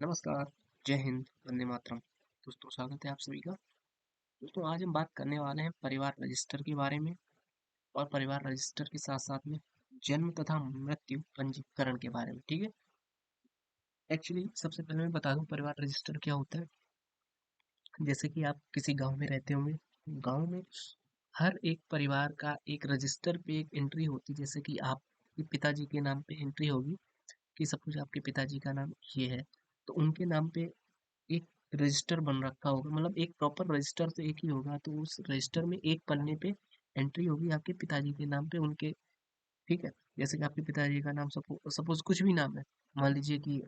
नमस्कार, जय हिंद, वंदे मातरम। दोस्तों स्वागत है आप सभी का। दोस्तों आज हम बात करने वाले हैं परिवार रजिस्टर के बारे में और परिवार रजिस्टर के साथ-साथ में जन्म तथा मृत्यु पंजीकरण के बारे में, ठीक है? एक्चुअली सबसे पहले मैं बता दूं परिवार रजिस्टर क्या होता है। जैसे कि आप किसी गांव में रहते होंगे, गांव में हर एक परिवार का एक रजिस्टर पे एक एंट्री होती है। जैसे कि आपके पिताजी के नाम पे एंट्री होगी कि सपोज आपके पिताजी का नाम ये है, तो उनके नाम पे एक रजिस्टर बन रखा होगा, मतलब एक प्रॉपर रजिस्टर तो एक ही होगा, तो उस रजिस्टर में एक पन्ने पे एंट्री होगी आपके पिताजी के नाम पे उनके, ठीक है। जैसे कि आपके पिताजी का नाम सपोज कुछ भी नाम है, मान लीजिए कि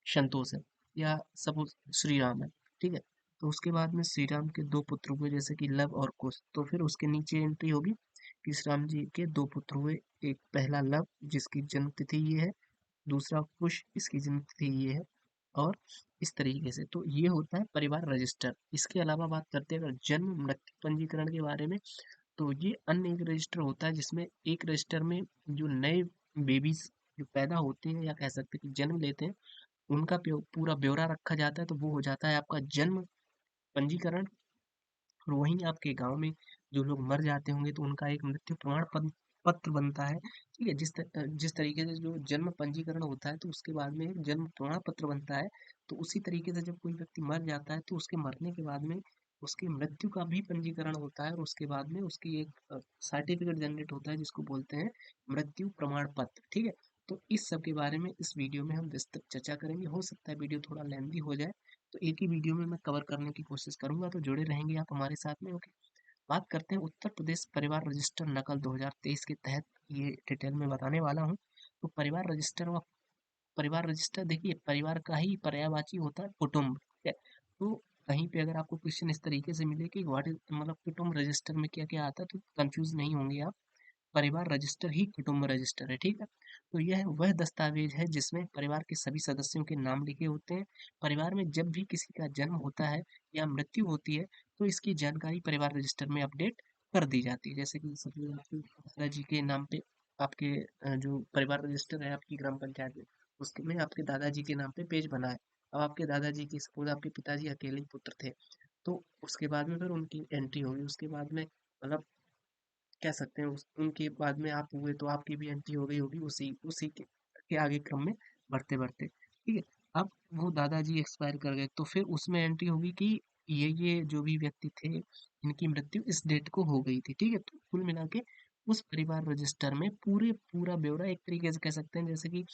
संतोष है या सपोज श्री राम है, ठीक है। तो उसके बाद में श्री राम के दो पुत्र हुए जैसे कि लव और कुश, तो फिर उसके नीचे एंट्री होगी कि श्री राम जी के दो पुत्र हुए, एक पहला लव जिसकी जन्म तिथि ये है, दूसरा कुश इसकी जन्म तिथि ये है, और इस तरीके से तो ये होता है परिवार रजिस्टर। इसके अलावा बात करते हैं अगर जन्म मृत्यु पंजीकरण के बारे में, तो ये अन्य एक रजिस्टर होता है जिसमें एक रजिस्टर में जो नए बेबीज जो पैदा होते हैं या कह सकते हैं कि जन्म लेते हैं, उनका पूरा ब्यौरा रखा जाता है, तो वो हो जाता है आपका जन्म पंजीकरण। और वहीं आपके गांव में जो लोग मर जाते होंगे तो उनका एक मृत्यु प्रमाण पत्र बनता है, ठीक है। जिस तरीके से जो जन्म पंजीकरण होता है तो उसके बाद में एक जन्म प्रमाण पत्र बनता है, तो उसी तरीके से जब कोई व्यक्ति मर जाता है तो उसके मरने के बाद में उसकी मृत्यु का भी पंजीकरण होता है, और उसके बाद में उसकी एक सर्टिफिकेट जनरेट होता है जिसको बोलते हैं मृत्यु प्रमाण पत्र, ठीक है। तो इस सब के बारे में इस वीडियो में हम विस्तृत चर्चा करेंगे। हो सकता है वीडियो थोड़ा लेंदी हो जाए, तो एक ही वीडियो में मैं कवर करने की कोशिश करूंगा, तो जुड़े रहेंगे आप हमारे साथ में, ओके। बात करते हैं उत्तर प्रदेश परिवार रजिस्टर नकल 2023 के तहत, ये डिटेल में बताने वाला हूँ। तो परिवार रजिस्टर व परिवार रजिस्टर देखिए परिवार का ही पर्यायवाची होता है कुटुंब, ठीक है। तो कहीं पे अगर आपको क्वेश्चन इस तरीके से मिले कि व्हाट इज मतलब कुटुंब रजिस्टर में क्या क्या आता है, तो कंफ्यूज नहीं होंगे आप। परिवार रजिस्टर ही कुटुंब रजिस्टर है, ठीक है। तो यह वह दस्तावेज है जिसमें परिवार के सभी सदस्यों के नाम लिखे होते हैं। परिवार में जब भी किसी का जन्म होता है या मृत्यु होती है तो इसकी जानकारी परिवार रजिस्टर में अपडेट कर दी जाती है। जैसे कि सपोज आपके दादाजी के नाम पे आपके जो परिवार रजिस्टर है आपकी ग्राम पंचायत में, उसके में आपके दादाजी के नाम पे पेज बना है। अब आपके दादाजी की सपोज आपके पिताजी अकेले ही पुत्र थे, तो उसके बाद में फिर उनकी एंट्री होगी, उसके बाद में मतलब कह सकते हैं उनके बाद में आप हुए तो आपकी भी एंट्री हो गई होगी उसी उसी के आगे क्रम में बढ़ते बढ़ते, ठीक है। अब वो दादाजी एक्सपायर कर गए तो फिर उसमें एंट्री होगी कि ये जो भी व्यक्ति थे इनकी मृत्यु इस डेट को हो गई थी, ठीक है। तो कुल मिला के उस परिवार रजिस्टर में पूरा ब्यौरा एक तरीके से कह सकते हैं, जैसे कि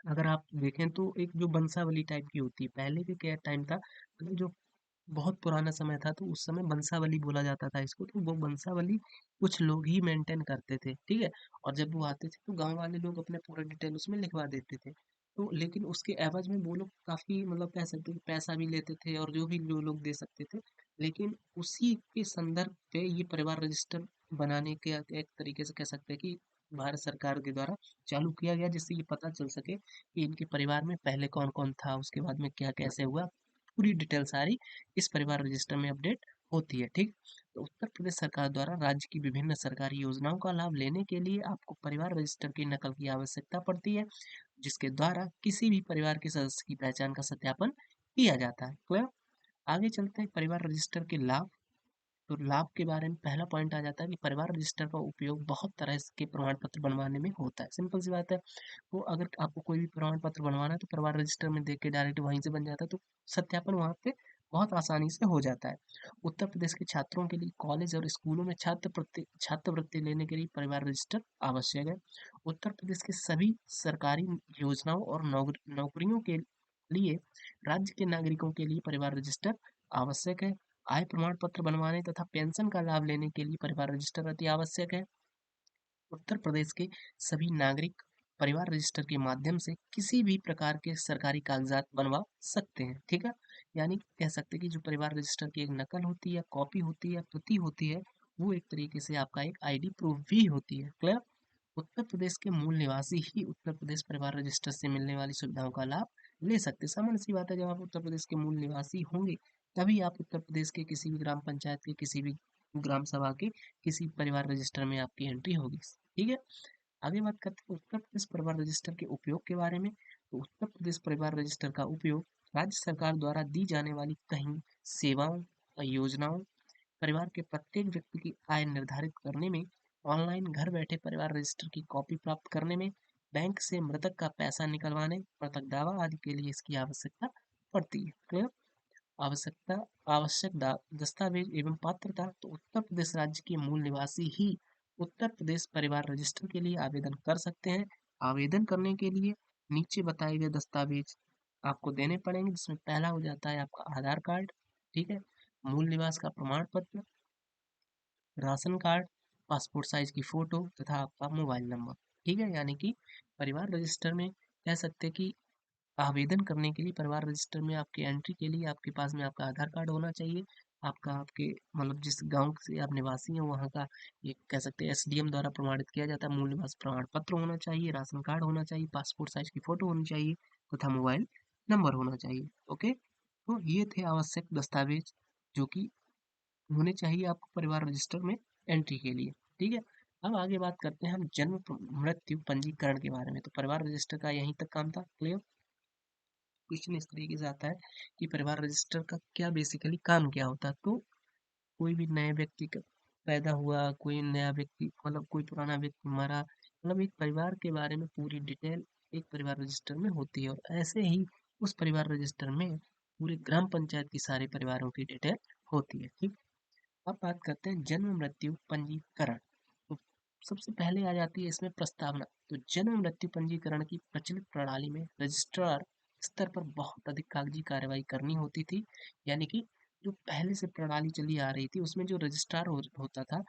अगर आप देखें तो एक जो वंशावली टाइप की होती है, पहले के क्या टाइम था, मतलब जो बहुत पुराना समय था तो उस समय वंशावली बोला जाता था इसको, तो वो वंशावली कुछ लोग ही मेंटेन करते थे, ठीक है। और जब वो आते थे तो गांव वाले लोग अपने पूरा डिटेल उसमें लिखवा देते थे। तो लेकिन उसके एवज में वो लोग काफी मतलब कह सकते हैं कि पैसा भी लेते थे और जो भी जो लोग दे सकते थे। लेकिन उसी के संदर्भ पे ये परिवार रजिस्टर बनाने के एक तरीके से कह सकते हैं कि भारत सरकार के द्वारा चालू किया गया, जिससे ये पता चल सके कि इनके परिवार में पहले कौन कौन था, उसके बाद में क्या कैसे हुआ, पूरी डिटेल सारी इस परिवार रजिस्टर में अपडेट होती है, ठीक। तो उत्तर प्रदेश सरकार द्वारा राज्य की विभिन्न सरकारी योजनाओं का लाभ लेने के लिए आपको परिवार रजिस्टर की नकल की आवश्यकता पड़ती है, जिसके द्वारा किसी भी परिवार के सदस्य की पहचान का सत्यापन किया जाता है। क्लियर। आगे चलते हैं परिवार रजिस्टर के लाभ। तो लाभ के बारे में पहला पॉइंट आ जाता है कि परिवार रजिस्टर का उपयोग बहुत तरह के प्रमाण पत्र बनवाने में होता है। सिंपल सी बात है, तो अगर आपको कोई भी प्रमाण पत्र बनवाना है तो परिवार रजिस्टर में देख के डायरेक्ट वहीं से बन जाता है, तो सत्यापन वहाँ पे बहुत आसानी से हो जाता है। उत्तर प्रदेश के छात्रों के लिए कॉलेज और स्कूलों में छात्रवृत्ति लेने के लिए परिवार रजिस्टर आवश्यक है। उत्तर प्रदेश के सभी सरकारी योजनाओं और नौकरियों के लिए राज्य के नागरिकों के लिए परिवार रजिस्टर आवश्यक है। आय प्रमाण पत्र बनवाने तथा पेंशन का लाभ लेने के लिए परिवार रजिस्टर अति आवश्यक है। उत्तर प्रदेश के सभी नागरिक परिवार रजिस्टर के माध्यम से किसी भी प्रकार के सरकारी कागजात बनवा सकते हैं, ठीक है। यानी कि कह सकते हैं कि जो परिवार रजिस्टर की एक नकल होती है, कॉपी होती है, प्रति होती है, वो एक तरीके से आपका एक आईडी प्रूफ भी होती है। क्लियर। उत्तर प्रदेश के मूल निवासी ही उत्तर प्रदेश परिवार रजिस्टर से मिलने वाली सुविधाओं का लाभ ले सकते हैं। सामान्य सी बात है, जब आप उत्तर प्रदेश के मूल निवासी होंगे तभी आप उत्तर प्रदेश के किसी भी ग्राम पंचायत के किसी भी ग्राम सभा के किसी परिवार रजिस्टर में आपकी एंट्री होगी, ठीक है। आगे बात करते हैं उत्तर प्रदेश परिवार रजिस्टर के उपयोग के बारे में। तो उत्तर प्रदेश परिवार रजिस्टर का उपयोग राज्य सरकार द्वारा दी जाने वाली कहीं सेवाओं या योजनाओं, परिवार के प्रत्येक व्यक्ति की आय निर्धारित करने में, ऑनलाइन घर बैठे परिवार रजिस्टर की कॉपी प्राप्त करने में, बैंक से मृतक का पैसा निकलवाने, मृतक दावा आदि के लिए इसकी आवश्यकता पड़ती है। क्लियर? आवश्यकता आवश्यक दस्तावेज एवं पात्रता। तो उत्तर प्रदेश राज्य के मूल निवासी ही उत्तर प्रदेश परिवार रजिस्टर के लिए आवेदन कर सकते हैं। आवेदन करने के लिए नीचे बताए गए दस्तावेज आपको देने पड़ेंगे, जिसमें पहला हो जाता है आपका आधार कार्ड, ठीक है, मूल निवास का प्रमाण पत्र, राशन कार्ड, पासपोर्ट साइज की फोटो तथा आपका मोबाइल नंबर। ठीक है, यानी कि परिवार रजिस्टर में कह सकते हैं कि आवेदन करने के लिए परिवार रजिस्टर में आपकी एंट्री के लिए आपके पास में आपका आधार कार्ड होना चाहिए, आपका आपके मतलब जिस गांव से आप निवासी हैं वहाँ का ये कह सकते हैं एसडीएम द्वारा प्रमाणित किया जाता है मूल निवास प्रमाण पत्र होना चाहिए, राशन कार्ड होना चाहिए, पासपोर्ट साइज की फोटो होनी चाहिए तथा मोबाइल नंबर होना चाहिए। ओके, तो ये थे आवश्यक दस्तावेज जो कि होने चाहिए आपको परिवार रजिस्टर में एंट्री के लिए। ठीक है, अब आगे बात करते हैं हम जन्म मृत्यु पंजीकरण के बारे में। तो परिवार रजिस्टर का यहीं तक काम था। क्लियर? क्वेश्चन इस तरीके से आता है कि परिवार रजिस्टर का क्या बेसिकली काम क्या होता है। तो कोई भी नए व्यक्ति का पैदा हुआ, कोई नया व्यक्ति मतलब कोई पुराना व्यक्ति मरा, मतलब एक परिवार के बारे में पूरी डिटेल एक परिवार रजिस्टर में होती है, और ऐसे ही उस परिवार रजिस्टर में पूरे ग्राम पंचायत की सारे परिवारों की डिटेल होती है। ठीक, अब बात करते हैं जन्म मृत्यु पंजीकरण। तो सबसे पहले आ जाती है इसमें प्रस्तावना। तो जन्म मृत्यु पंजीकरण की प्रचलित प्रणाली में रजिस्ट्रार स्तर पर बहुत अधिक कागजी कार्रवाई करनी होती थी। यानी कि जो पहले से प्रणाली चली आ रही थी उसमें जो रजिस्ट्रार होता था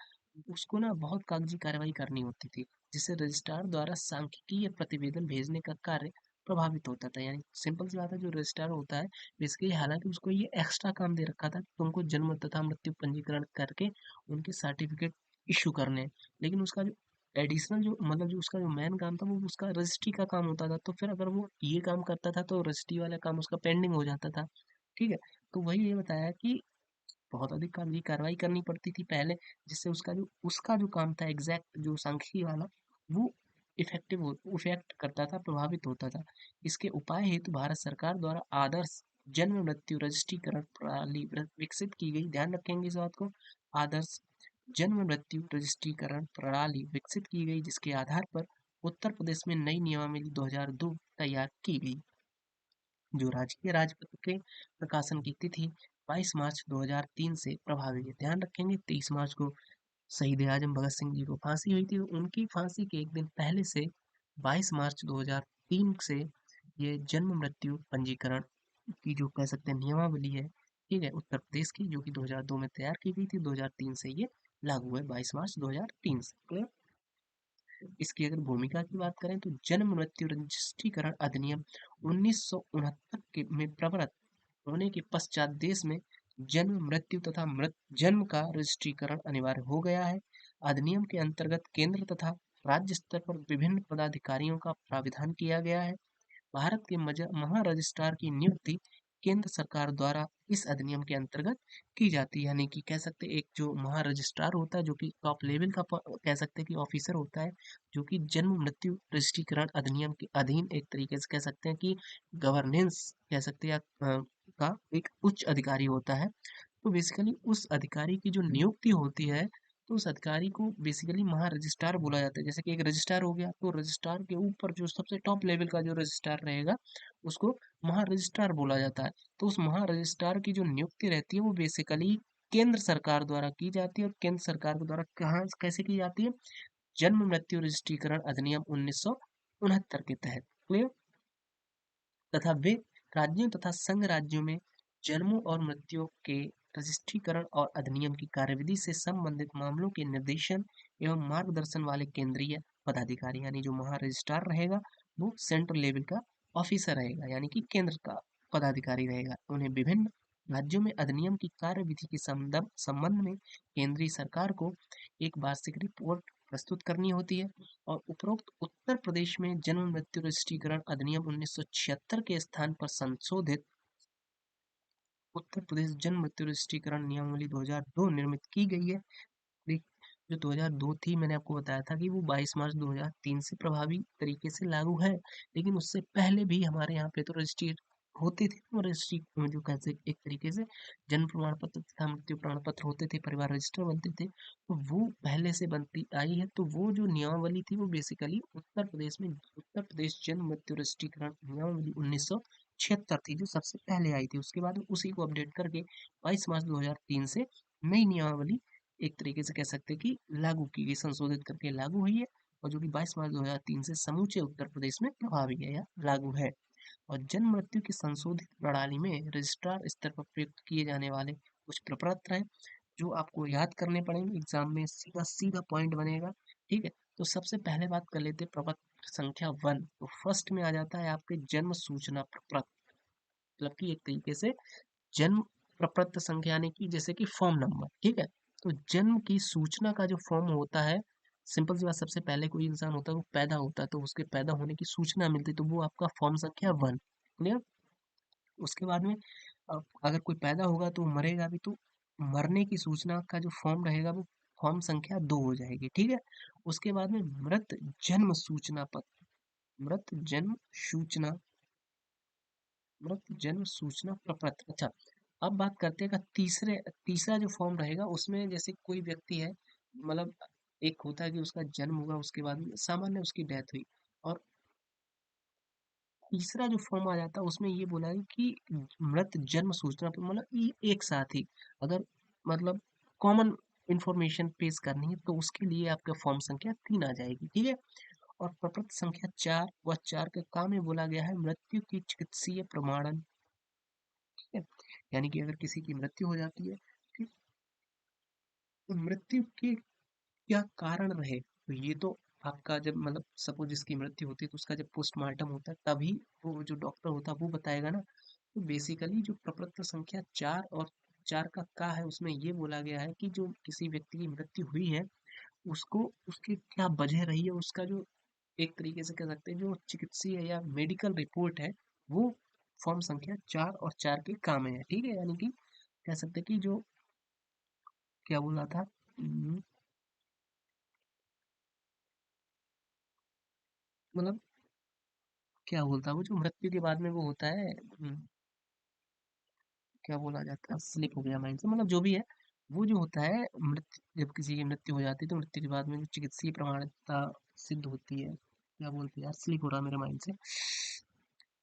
उसको ना बहुत कागजी कार्रवाई करनी होती थी, जिससे रजिस्ट्रार द्वारा सांख्यिकीय प्रतिवेदन भेजने का कार्य प्रभावित होता था। यानी सिंपल सी बात है, जो रजिस्ट्रार होता है बेसिकली, हालांकि उसको ये एक्स्ट्रा काम दे रखा था कि तुमको जन्म तथा मृत्यु पंजीकरण करके उनके सर्टिफिकेट इशू करने हैं, लेकिन उसका जो एडिशनल जो मतलब जो उसका जो मेन काम था वो उसका रजिस्ट्री का काम होता था। तो फिर अगर वो ये काम करता था तो रजिस्ट्री वाला काम उसका पेंडिंग हो जाता था। ठीक है, तो वही ये बताया कि बहुत अधिक कागजी कार्रवाई करनी पड़ती थी पहले, जिससे उसका जो काम था एग्जैक्ट जो सांख्यिकी वाला, वो इफेक्ट करता था, प्रभावित होता था। इसके उपाय हेतु भारत सरकार द्वारा आदर्श जन्म मृत्यु रजिस्ट्रीकरण प्रणाली विकसित की गई। ध्यान रखेंगे इस बात को, आदर्श जन्म मृत्यु रजिस्ट्रीकरण प्रणाली विकसित की गई, जिसके आधार पर उत्तर प्रदेश में नई नियमावली 2002 तैयार की गई, जो राजकीय राजपत्र के प्रकाशन की तिथि 22 मार्च 2003 से प्रभावी है। ध्यान रखेंगे 23 मार्च को शहीद आजम भगत सिंह जी को फांसी हुई थी, उनकी फांसी के एक दिन पहले से 22 मार्च 2003 से ये जन्म मृत्यु पंजीकरण की जो कह सकते हैं नियमावली है, ठीक है, उत्तर प्रदेश की, जो कि 2002 में तैयार की गई थी, 2003 से ये लागू है, 22 मार्च 2003 से। क्लियर? इसकी अगर भूमिका की बात करें तो जन्म मृत्यु रजिस्ट्रीकरण अधिनियम 1969 के में प्रवृत्त होने के पश्चात देश में जन्म मृत्यु तथा जन्म का रजिस्ट्रीकरण अनिवार्य हो गया है। अधिनियम के अंतर्गत केंद्र तथा राज्य स्तर पर विभिन्न पदाधिकारियों का प्राविधान किया गया है। भारत के महारजिस्ट्रार की नियुक्ति केंद्र सरकार द्वारा इस अधिनियम के अंतर्गत की जाती है। यानी कि कह सकते हैं एक जो महारजिस्ट्रार होता है जो कि टॉप लेवल का कह सकते हैं कि ऑफिसर होता है, जो कि जन्म मृत्यु रजिस्ट्रीकरण अधिनियम के अधीन एक तरीके से कह सकते हैं कि गवर्नेंस कह सकते हैं का एक उच्च अधिकारी होता है। तो बेसिकली उस अधिकारी की जो नियुक्ति होती है, तो उस अधिकारी को बेसिकली महारजिस्ट्रार बोला जाता है। जैसे कि एक रजिस्ट्रार हो गया, तो रजिस्ट्रार के ऊपर जो सबसे टॉप लेवल का जो रजिस्ट्रार रहेगा उसको महारजिस्ट्रार बोला जाता है। तो उस महारजिस्ट्रार की जो नियुक्ति रहती है वो बेसिकली केंद्र सरकार द्वारा की जाती है, और केंद्र सरकार के द्वारा कहाँ कैसे की जाती है, जन्म मृत्यु रजिस्ट्रीकरण अधिनियम 1969 के तहत। क्लियर? तथा वे राज्यों तथा संघ राज्यों में जन्मों और मृत्युओं के रजिस्ट्रीकरण और अधिनियम की कार्यविधि से संबंधित मामलों के निर्देशन एवं मार्गदर्शन वाले केंद्रीय पदाधिकारी, यानी जो महारजिस्ट्रार रहेगा वो सेंट्रल लेवल का ऑफिसर रहेगा, यानी कि केंद्र का पदाधिकारी रहेगा। उन्हें विभिन्न राज्यों में अधिनियम की कार्यविधि के संबंध में केंद्रीय सरकार को एक वार्षिक रिपोर्ट प्रस्तुत करनी होती है। और उपरोक्त उत्तर प्रदेश में जन्म मृत्यु रजिस्ट्रीकरण अधिनियम 1976 के स्थान पर संशोधित उत्तर प्रदेश जन्म मृत्यु रजिस्ट्रीकरण नियमावली 2002 निर्मित की गई है। जो 2002 थी, मैंने आपको बताया था कि वो 22 मार्च 2003 से प्रभावी तरीके से लागू है। लेकिन उससे पहले भी हमारे यहाँ पे तो रजिस्ट्री होते थे, और रजिस्ट्री जो कैसे एक तरीके से जन्म प्रमाण पत्र तथा मृत्यु प्रमाण पत्र होते थे, परिवार रजिस्टर बनते थे, तो वो पहले से बनती आई है। तो वो जो नियमावली थी वो बेसिकली उत्तर प्रदेश में उत्तर प्रदेश जन्म मृत्यु रजिस्ट्रीकरण नियमावली 1976 थी, जो सबसे पहले आई थी। उसके बाद में उसी को अपडेट करके 22 मार्च 2003 से नई नियमावली एक तरीके से कह सकते हैं कि लागू की गई, संशोधित करके लागू हुई है, और जो कि 22 मार्च 2003 से समूचे उत्तर प्रदेश में प्रभावी है या लागू है। और जन्म मृत्यु की संशोधित प्रणाली में रजिस्ट्रार स्तर पर प्रयुक्त किए जाने वाले कुछ प्रपत्र हैं, जो आपको याद करने पड़ेंगे, एग्जाम में सीधा सीधा पॉइंट बनेगा। ठीक है, तो सबसे पहले बात कर लेते हैं प्रपत्र संख्या 1। तो फर्स्ट में आ जाता है आपके जन्म सूचना प्रपत्र, मतलब कि एक तरीके से जन्म प्रपत्र संख्या यानी कि जैसे कि फॉर्म नंबर। ठीक है, तो जन्म की सूचना का जो फॉर्म होता है, सिंपल सी बात, सबसे पहले कोई इंसान होता है वो पैदा होता है, तो उसके पैदा होने की सूचना मिलती है, तो वो आपका फॉर्म संख्या 1। क्लियर। उसके बाद में अगर कोई पैदा होगा तो मरेगा भी, तो मरने की सूचना का जो फॉर्म रहेगा वो फॉर्म संख्या 2 हो जाएगी। ठीक है, उसके बाद में मृत जन्म सूचना पत्र, मृत जन्म सूचना, मृत जन्म सूचना प्रपत्र। अच्छा, अब बात करते हैं का तीसरा जो फॉर्म रहेगा, उसमें जैसे कोई व्यक्ति है, मतलब एक होता है कि उसका जन्म हुआ, उसके बाद में सामान्य उसकी डेथ हुई, और तीसरा जो फॉर्म आ जाता है उसमें ये बोला है कि मृत जन्म सूचना पर, मतलब ये एक साथ ही अगर मतलब कॉमन इंफॉर्मेशन पेश करनी है, तो उसके लिए आपका फॉर्म संख्या 3 आ जाएगी। ठीक है, और प्रपत्र संख्या 4, वह 4 के काम में बोला गया है मृत्यु की चिकित्सीय प्रमाणन। ठीक है, यानी कि अगर किसी की मृत्यु हो जाती है, ठीक, तो मृत्यु के क्या कारण रहे, तो ये तो आपका जब मतलब सपोज जिसकी मृत्यु होती है, तो उसका जब पोस्टमार्टम होता है तभी वो जो डॉक्टर होता है वो बताएगा ना। तो बेसिकली जो प्रपत्र संख्या 4 और 4 का है, उसमें ये बोला गया है कि जो किसी व्यक्ति की मृत्यु हुई है, उसको उसकी क्या वजह रही है, उसका जो एक तरीके से कह सकते हैं जो चिकित्सीय या मेडिकल रिपोर्ट है, वो फॉर्म संख्या 4 और 4 के काम है। ठीक है, यानी कि कह सकते हैं कि जो क्या बोला था, मतलब क्या बोलता है वो जो मृत्यु के बाद में वो होता है, क्या बोला जाता है, स्लिप हो गया माइंड से, मतलब जो भी है, वो जो होता है मृत्यु, जब किसी की मृत्यु हो जाती है तो मृत्यु के बाद में जो चिकित्सीय प्रमाणिकता सिद्ध होती है, क्या बोलते हैं यार, स्लिप हो रहा है मेरे माइंड से,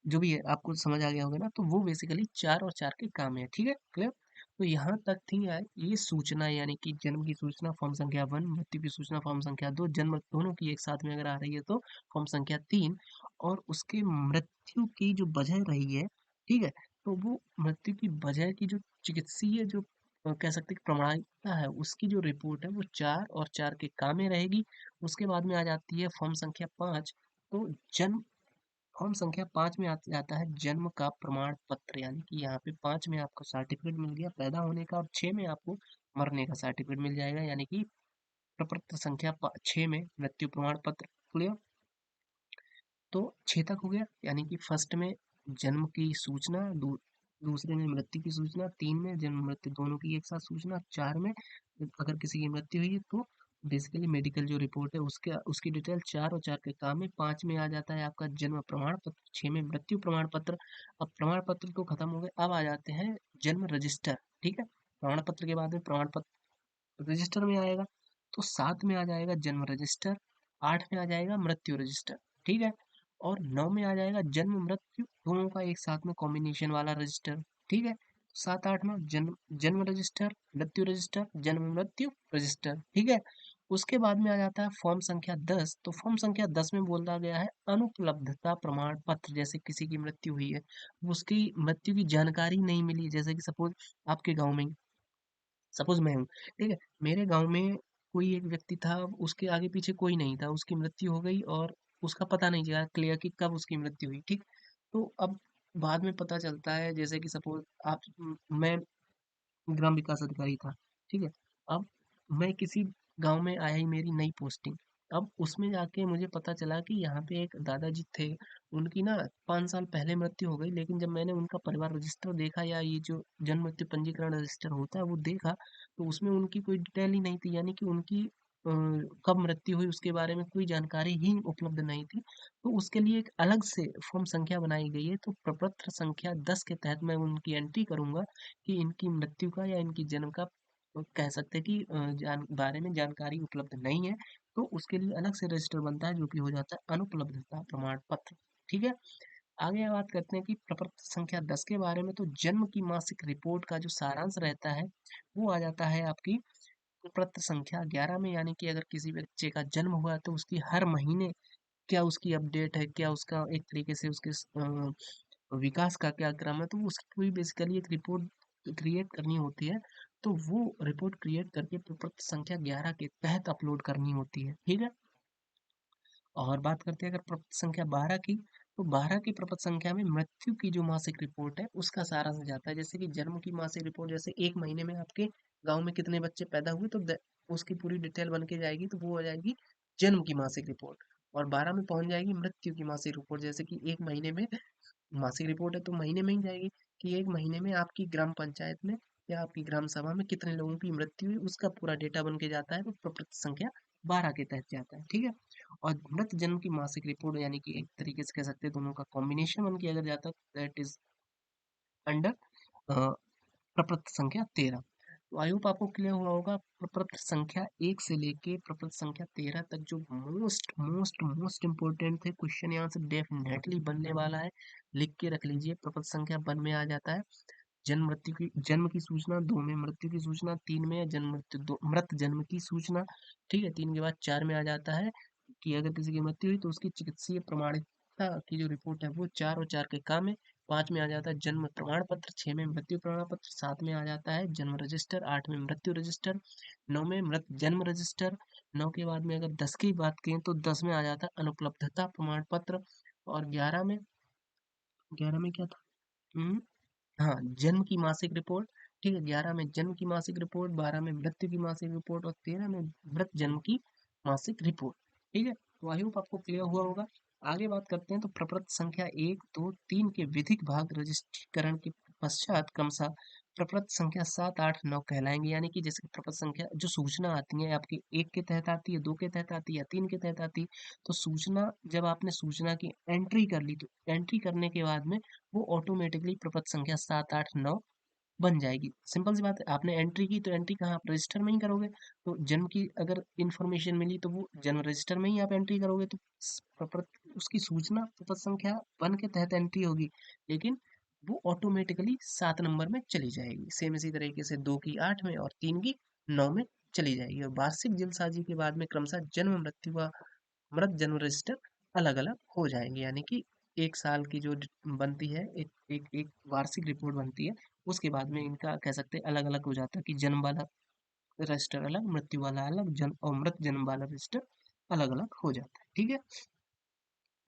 जो भी है आपको समझ आ गया होगा ना, तो वो बेसिकली 4 और 4 के काम है। ठीक है, क्लियर। तो यहाँ तक थी यार ये सूचना, यानी कि जन्म की सूचना फॉर्म संख्या 1, मृत्यु की सूचना फॉर्म संख्या 2, जन्म दोनों की एक साथ में अगर आ रही है तो फॉर्म संख्या 3, और उसके मृत्यु की जो वजह रही है, ठीक है, तो वो मृत्यु की वजह की जो चिकित्सीय जो कह सकते हैं प्रमाणिकता है, उसकी जो रिपोर्ट है वो 4 और 4 के काम में रहेगी। उसके बाद में आ जाती है फॉर्म संख्या 5। तो जन्म फॉर्म संख्या 5 में आ जाता है जन्म का प्रमाण पत्र, यानी कि यहाँ पे 5 में आपको सर्टिफिकेट मिल गया पैदा होने का, और 6 में आपको मरने का सर्टिफिकेट मिल जाएगा, यानी कि प्रपत्र संख्या 6 में मृत्यु प्रमाण पत्र। क्लियर। तो 6 तक हो गया, यानी कि फर्स्ट में जन्म की सूचना, दूसरे में मृत्यु की सूचना, 3 में जन्म मृत्यु दोनों की एक साथ सूचना, 4 में अगर किसी की मृत्यु हुई है तो बेसिकली मेडिकल जो रिपोर्ट है उसके उसकी डिटेल, 4 और 4 के काम में। 5 में आ जाता है आपका जन्म प्रमाण पत्र, 6 में मृत्यु प्रमाण पत्र। अब प्रमाण पत्र तो खत्म हो गए, अब आ जाते हैं जन्म रजिस्टर। ठीक है, प्रमाण पत्र के बाद में प्रमाण पत्र रजिस्टर में आएगा, तो 7 में आ जाएगा जन्म रजिस्टर, 8 में आ जाएगा मृत्यु रजिस्टर। ठीक है, और 9 में आ जाएगा जन्म मृत्यु दोनों का एक साथ में कॉम्बिनेशन वाला रजिस्टर। ठीक है, 7 8 में जन्म जन्म रजिस्टर, मृत्यु रजिस्टर, जन्म मृत्यु रजिस्टर। ठीक है, उसके बाद में आ जाता है फॉर्म संख्या 10। तो फॉर्म संख्या 10 में बोला गया है अनुपलब्धता प्रमाण पत्र, जैसे किसी की मृत्यु हुई है, उसकी मृत्यु की जानकारी नहीं मिली, जैसे कि सपोज आपके गांव में, सपोज मैं हूँ, ठीक है, मेरे गांव में कोई एक व्यक्ति था, उसके आगे पीछे कोई नहीं था, उसकी मृत्यु हो गई, और उसका पता नहीं चला क्लियर कि कब उसकी मृत्यु हुई। ठीक, तो अब बाद में पता चलता है, जैसे कि सपोज आप मैं ग्राम विकास अधिकारी था, ठीक है, अब मैं किसी गांव में आया ही, मेरी नई पोस्टिंग, अब उसमें जाके मुझे पता चला कि यहाँ पे एक दादाजी थे, उनकी ना 5 साल पहले मृत्यु हो गई, लेकिन जब मैंने उनका परिवार रजिस्टर देखा, या ये जो जन्म मृत्यु पंजीकरण रजिस्टर होता है वो देखा, तो उसमें उनकी कोई डिटेल ही नहीं थी, यानी कि उनकी कब मृत्यु हुई उसके बारे में कोई जानकारी ही उपलब्ध नहीं थी। तो उसके लिए एक अलग से फॉर्म संख्या बनाई गई है। तो प्रपत्र संख्या 10 के तहत मैं उनकी एंट्री करूंगा कि इनकी मृत्यु का या इनकी जन्म का कह सकते हैं कि बारे में जानकारी उपलब्ध नहीं है। तो उसके लिए अलग से रजिस्टर बनता है जो कि हो जाता है अनुपलब्धता प्रमाण पत्र। ठीक है। आगे बात करते हैं कि प्रपत्र संख्या 10 के बारे में। तो जन्म की मासिक रिपोर्ट का जो सारांश रहता है वो आ जाता है आपकी प्रपत्र संख्या 11 में। यानी कि अगर किसी बच्चे का जन्म हुआ है तो उसकी हर महीने क्या उसकी अपडेट है, क्या उसका एक तरीके से उसके विकास का क्या क्रम है, तो उसकी पूरी बेसिकली एक रिपोर्ट क्रिएट करनी होती है। तो वो रिपोर्ट क्रिएट करके प्रपत्र संख्या 11 के तहत अपलोड करनी होती है। ठीक है। और बात करते हैं अगर प्रपत्र संख्या 12 की। तो 12 की प्रपत्र संख्या में मृत्यु की जो मासिक रिपोर्ट है उसका सारांश जाता है। जैसे कि जन्म की मासिक रिपोर्ट, जैसे एक महीने में आपके गांव में कितने बच्चे पैदा हुए तो उसकी पूरी डिटेल बन के जाएगी, तो वो हो जाएगी जन्म की मासिक रिपोर्ट। और 12 में पहुंच जाएगी मृत्यु की मासिक रिपोर्ट। जैसे कि एक महीने में मासिक रिपोर्ट है तो महीने में ही जाएगी कि एक महीने में आपकी ग्राम पंचायत में या आपकी ग्राम सभा में कितने लोगों की मृत्यु हुई, उसका पूरा डेटा बन के जाता है। तो प्रपत्र संख्या 12 के तहत जाता है। ठीक है। और मृत जन्म की मासिक रिपोर्ट यानी कि एक तरीके से कह सकते हैं दोनों का कॉम्बिनेशन बन के अगर जाता है दैट इज अंडर प्रपत्र संख्या 13। तो आई होप आपको क्लियर हुआ होगा। प्रपत्र संख्या 1 से लेके प्रपत्र संख्या 13 तक जो मोस्ट मोस्ट मोस्ट इंपोर्टेंट थे क्वेश्चन यहाँ से डेफिनेटली बनने वाला है। लिख के रख लीजिए। प्रपत्र संख्या 1 में आ जाता है जन्म की सूचना, 2 में मृत्यु की सूचना, 3 में जन्म मृत्यु दो मृत जन्म की सूचना। ठीक है। 3 के बाद 4 में आ जाता है कि अगर किसी की मृत्यु हुई तो उसकी चिकित्सीय प्रमाणिकता की जो रिपोर्ट है वो 4 और 4 के काम है। 5 में आ जाता है जन्म प्रमाण पत्र, 6 में मृत्यु प्रमाण पत्र, 7 में आ जाता है जन्म रजिस्टर, 8 में मृत्यु रजिस्टर, 9 में मृत जन्म रजिस्टर। 9 के बाद में अगर 10 की बात करें तो 10 में आ जाता है अनुपलब्धता प्रमाण पत्र। और 11 में क्या था? हम्म, हाँ, जन्म की मासिक रिपोर्ट। ठीक है। 11 में जन्म की मासिक रिपोर्ट, 12 में मृत्यु की मासिक रिपोर्ट और 13 में मृत जन्म की मासिक रिपोर्ट। ठीक है। तो आई होप आपको क्लियर हुआ होगा। आगे बात करते हैं तो प्रपत्र संख्या 1, 2, 3 के विधिक भाग रजिस्ट्रीकरण के पश्चात क्रमशः प्रपत्र संख्या 7, 8, 9 कहलाएंगे। यानी कि जैसे प्रपत्र संख्या जो सूचना आती है आपकी 1 के तहत आती है, 2 के तहत आती है या 3 के तहत आती है। तो सूचना जब आपने सूचना की एंट्री कर ली तो एंट्री करने के बाद में वो ऑटोमेटिकली प्रपत्र संख्या 7, 8, 9 बन जाएगी। सिंपल सी बात है। आपने एंट्री की तो एंट्री कहाँ आप रजिस्टर में ही करोगे। तो जन्म की अगर इंफॉर्मेशन मिली तो वो जन्म रजिस्टर में ही आप एंट्री करोगे। तो उसकी सूचना प्रपत्र संख्या 1 के तहत एंट्री होगी, लेकिन वो ऑटोमेटिकली 7 नंबर में चली जाएगी। सेम इसी तरीके से 2 की 8 में और 3 की 9 में चली जाएगी। और वार्षिक जलसाजी के बाद में क्रमशः जन्म मृत्यु व मृत जन्म रजिस्टर अलग अलग हो जाएंगे। यानी कि एक साल की जो बनती है एक वार्षिक रिपोर्ट बनती है, उसके बाद में इनका कह सकते हैं अलग अलग हो जाता है कि जन्म वाला रजिस्टर अलग, मृत्यु वाला अलग, जन्म और मृत जन्म वाला रजिस्टर अलग अलग हो जाता है। ठीक है।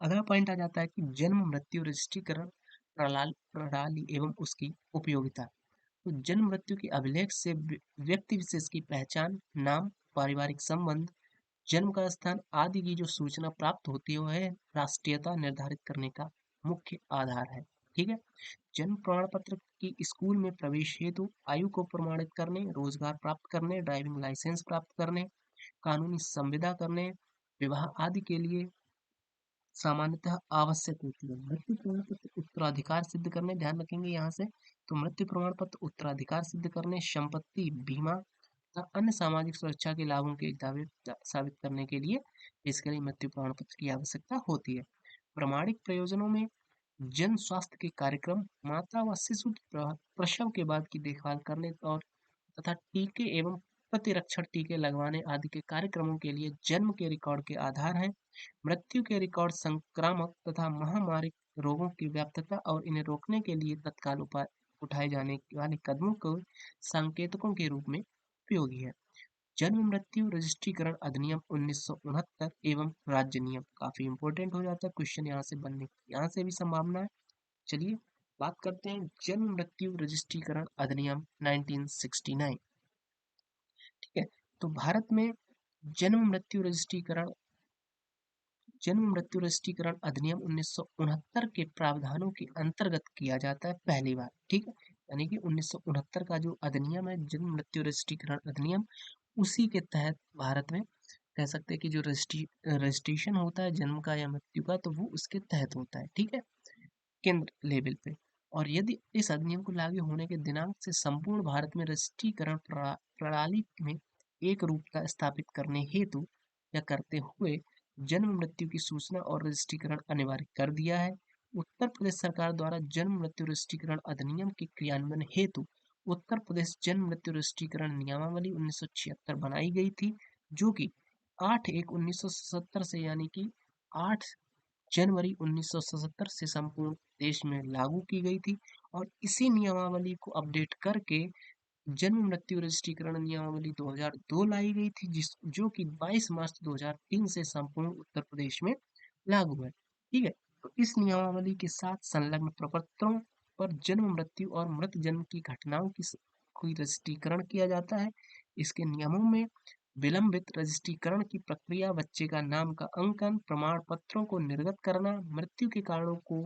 अगला पॉइंट आ जाता है कि जन्म मृत्यु रजिस्ट्रीकरण प्रणाली एवं उसकी उपयोगिता। तो जन्म मृत्यु के अभिलेख से व्यक्ति विशेष की पहचान, नाम, पारिवारिक संबंध, जन्म का स्थान आदि की जो सूचना प्राप्त होती है वह है राष्ट्रीयता निर्धारित करने का मुख्य आधार है। ठीक है। जन्म प्रमाण पत्र की स्कूल में प्रवेश हेतु आयु को प्रमाणित करने, रोजगार प्राप्त करने, ड्राइविंग लाइसेंस प्राप्त करने, कानूनी संविदा करने, विवाह आदि के लिए सामान्यतः आवश्यक होती है। मृत्यु प्रमाण पत्र उत्तराधिकार सिद्ध करने, ध्यान रखेंगे यहाँ से। तो मृत्यु प्रमाण पत्र उत्तराधिकार सिद्ध करने, संपत्ति बीमा तथा अन्य सामाजिक सुरक्षा के लाभों के दावे साबित करने के लिए इसके लिए मृत्यु प्रमाण पत्र की आवश्यकता होती है। प्रमाणिक प्रयोजनों में जन स्वास्थ्य के कार्यक्रम, माता व शिशु की प्रसव के बाद की देखभाल करने और तथा टीके एवं प्रतिरक्षण टीके लगवाने आदि के कार्यक्रमों के लिए जन्म के रिकॉर्ड के आधार हैं। मृत्यु के रिकॉर्ड संक्रामक तथा महामारी रोगों की व्याप्तता और इन्हें रोकने के लिए तत्काल उपाय उठाए जाने वाले कदमों को संकेतकों के रूप में उपयोगी है। जन्म मृत्यु रजिस्ट्रीकरण अधिनियम 1969 एवं राज्य नियम काफी इंपॉर्टेंट हो जाता है क्वेश्चन यहाँ से बनने की यहाँ से भी संभावना है। चलिए बात करते हैं जन्म मृत्यु रजिस्ट्रीकरण अधिनियम 1969। ठीक है। तो भारत में जन्म मृत्यु रजिस्ट्रीकरण जन्म मृत्यु रजिस्ट्रीकरण अधिनियम 1969 के प्रावधानों के अंतर्गत किया जाता है पहली बार। ठीक है। यानी कि 1969 का जो अधिनियम है जन्म मृत्यु रजिस्ट्रीकरण अधिनियम, उसी के तहत भारत में कह सकते हैं कि जो रजिस्ट्रेशन होता है जन्म का या मृत्यु का, तो वो उसके तहत होता है, ठीक है, केंद्र लेवल पे। और यदि इस अधिनियम को लागू होने के दिनांक से संपूर्ण भारत में रजिस्ट्रीकरण प्रणाली में एक रूपता स्थापित करने हेतु या करते हुए जन्म मृत्यु की सूचना और रजिस्ट्रीकरण अनिवार्य कर दिया है। उत्तर प्रदेश सरकार द्वारा जन्म मृत्यु रजिस्ट्रीकरण अधिनियम के क्रियान्वयन हेतु उत्तर प्रदेश जन्म मृत्यु रजिस्ट्रीकरण नियमावली 1976 बनाई गई थी, जो कि 8/1/1977 से यानी कि 8 जनवरी 1977 से संपूर्ण देश में लागू की गई थी। और इसी नियमावली को अपडेट करके जन्म मृत्यु रजिस्ट्रीकरण नियमावली 2002 लाई गई थी, जिस जो कि 22 मार्च 2003 से संपूर्ण उत्तर प्रदेश में लागू है, ठीक है। तो इस नियमावली के साथ संलग्न प्रपत्रों पर जन्म मृत्यु और मृत जन्म की घटनाओं की कोई रजिस्ट्रीकरण किया जाता है। इसके नियमों में विलंबित रजिस्ट्रीकरण की प्रक्रिया, बच्चे का नाम का अंकन, प्रमाण पत्रों को निर्गत करना, मृत्यु के कारणों को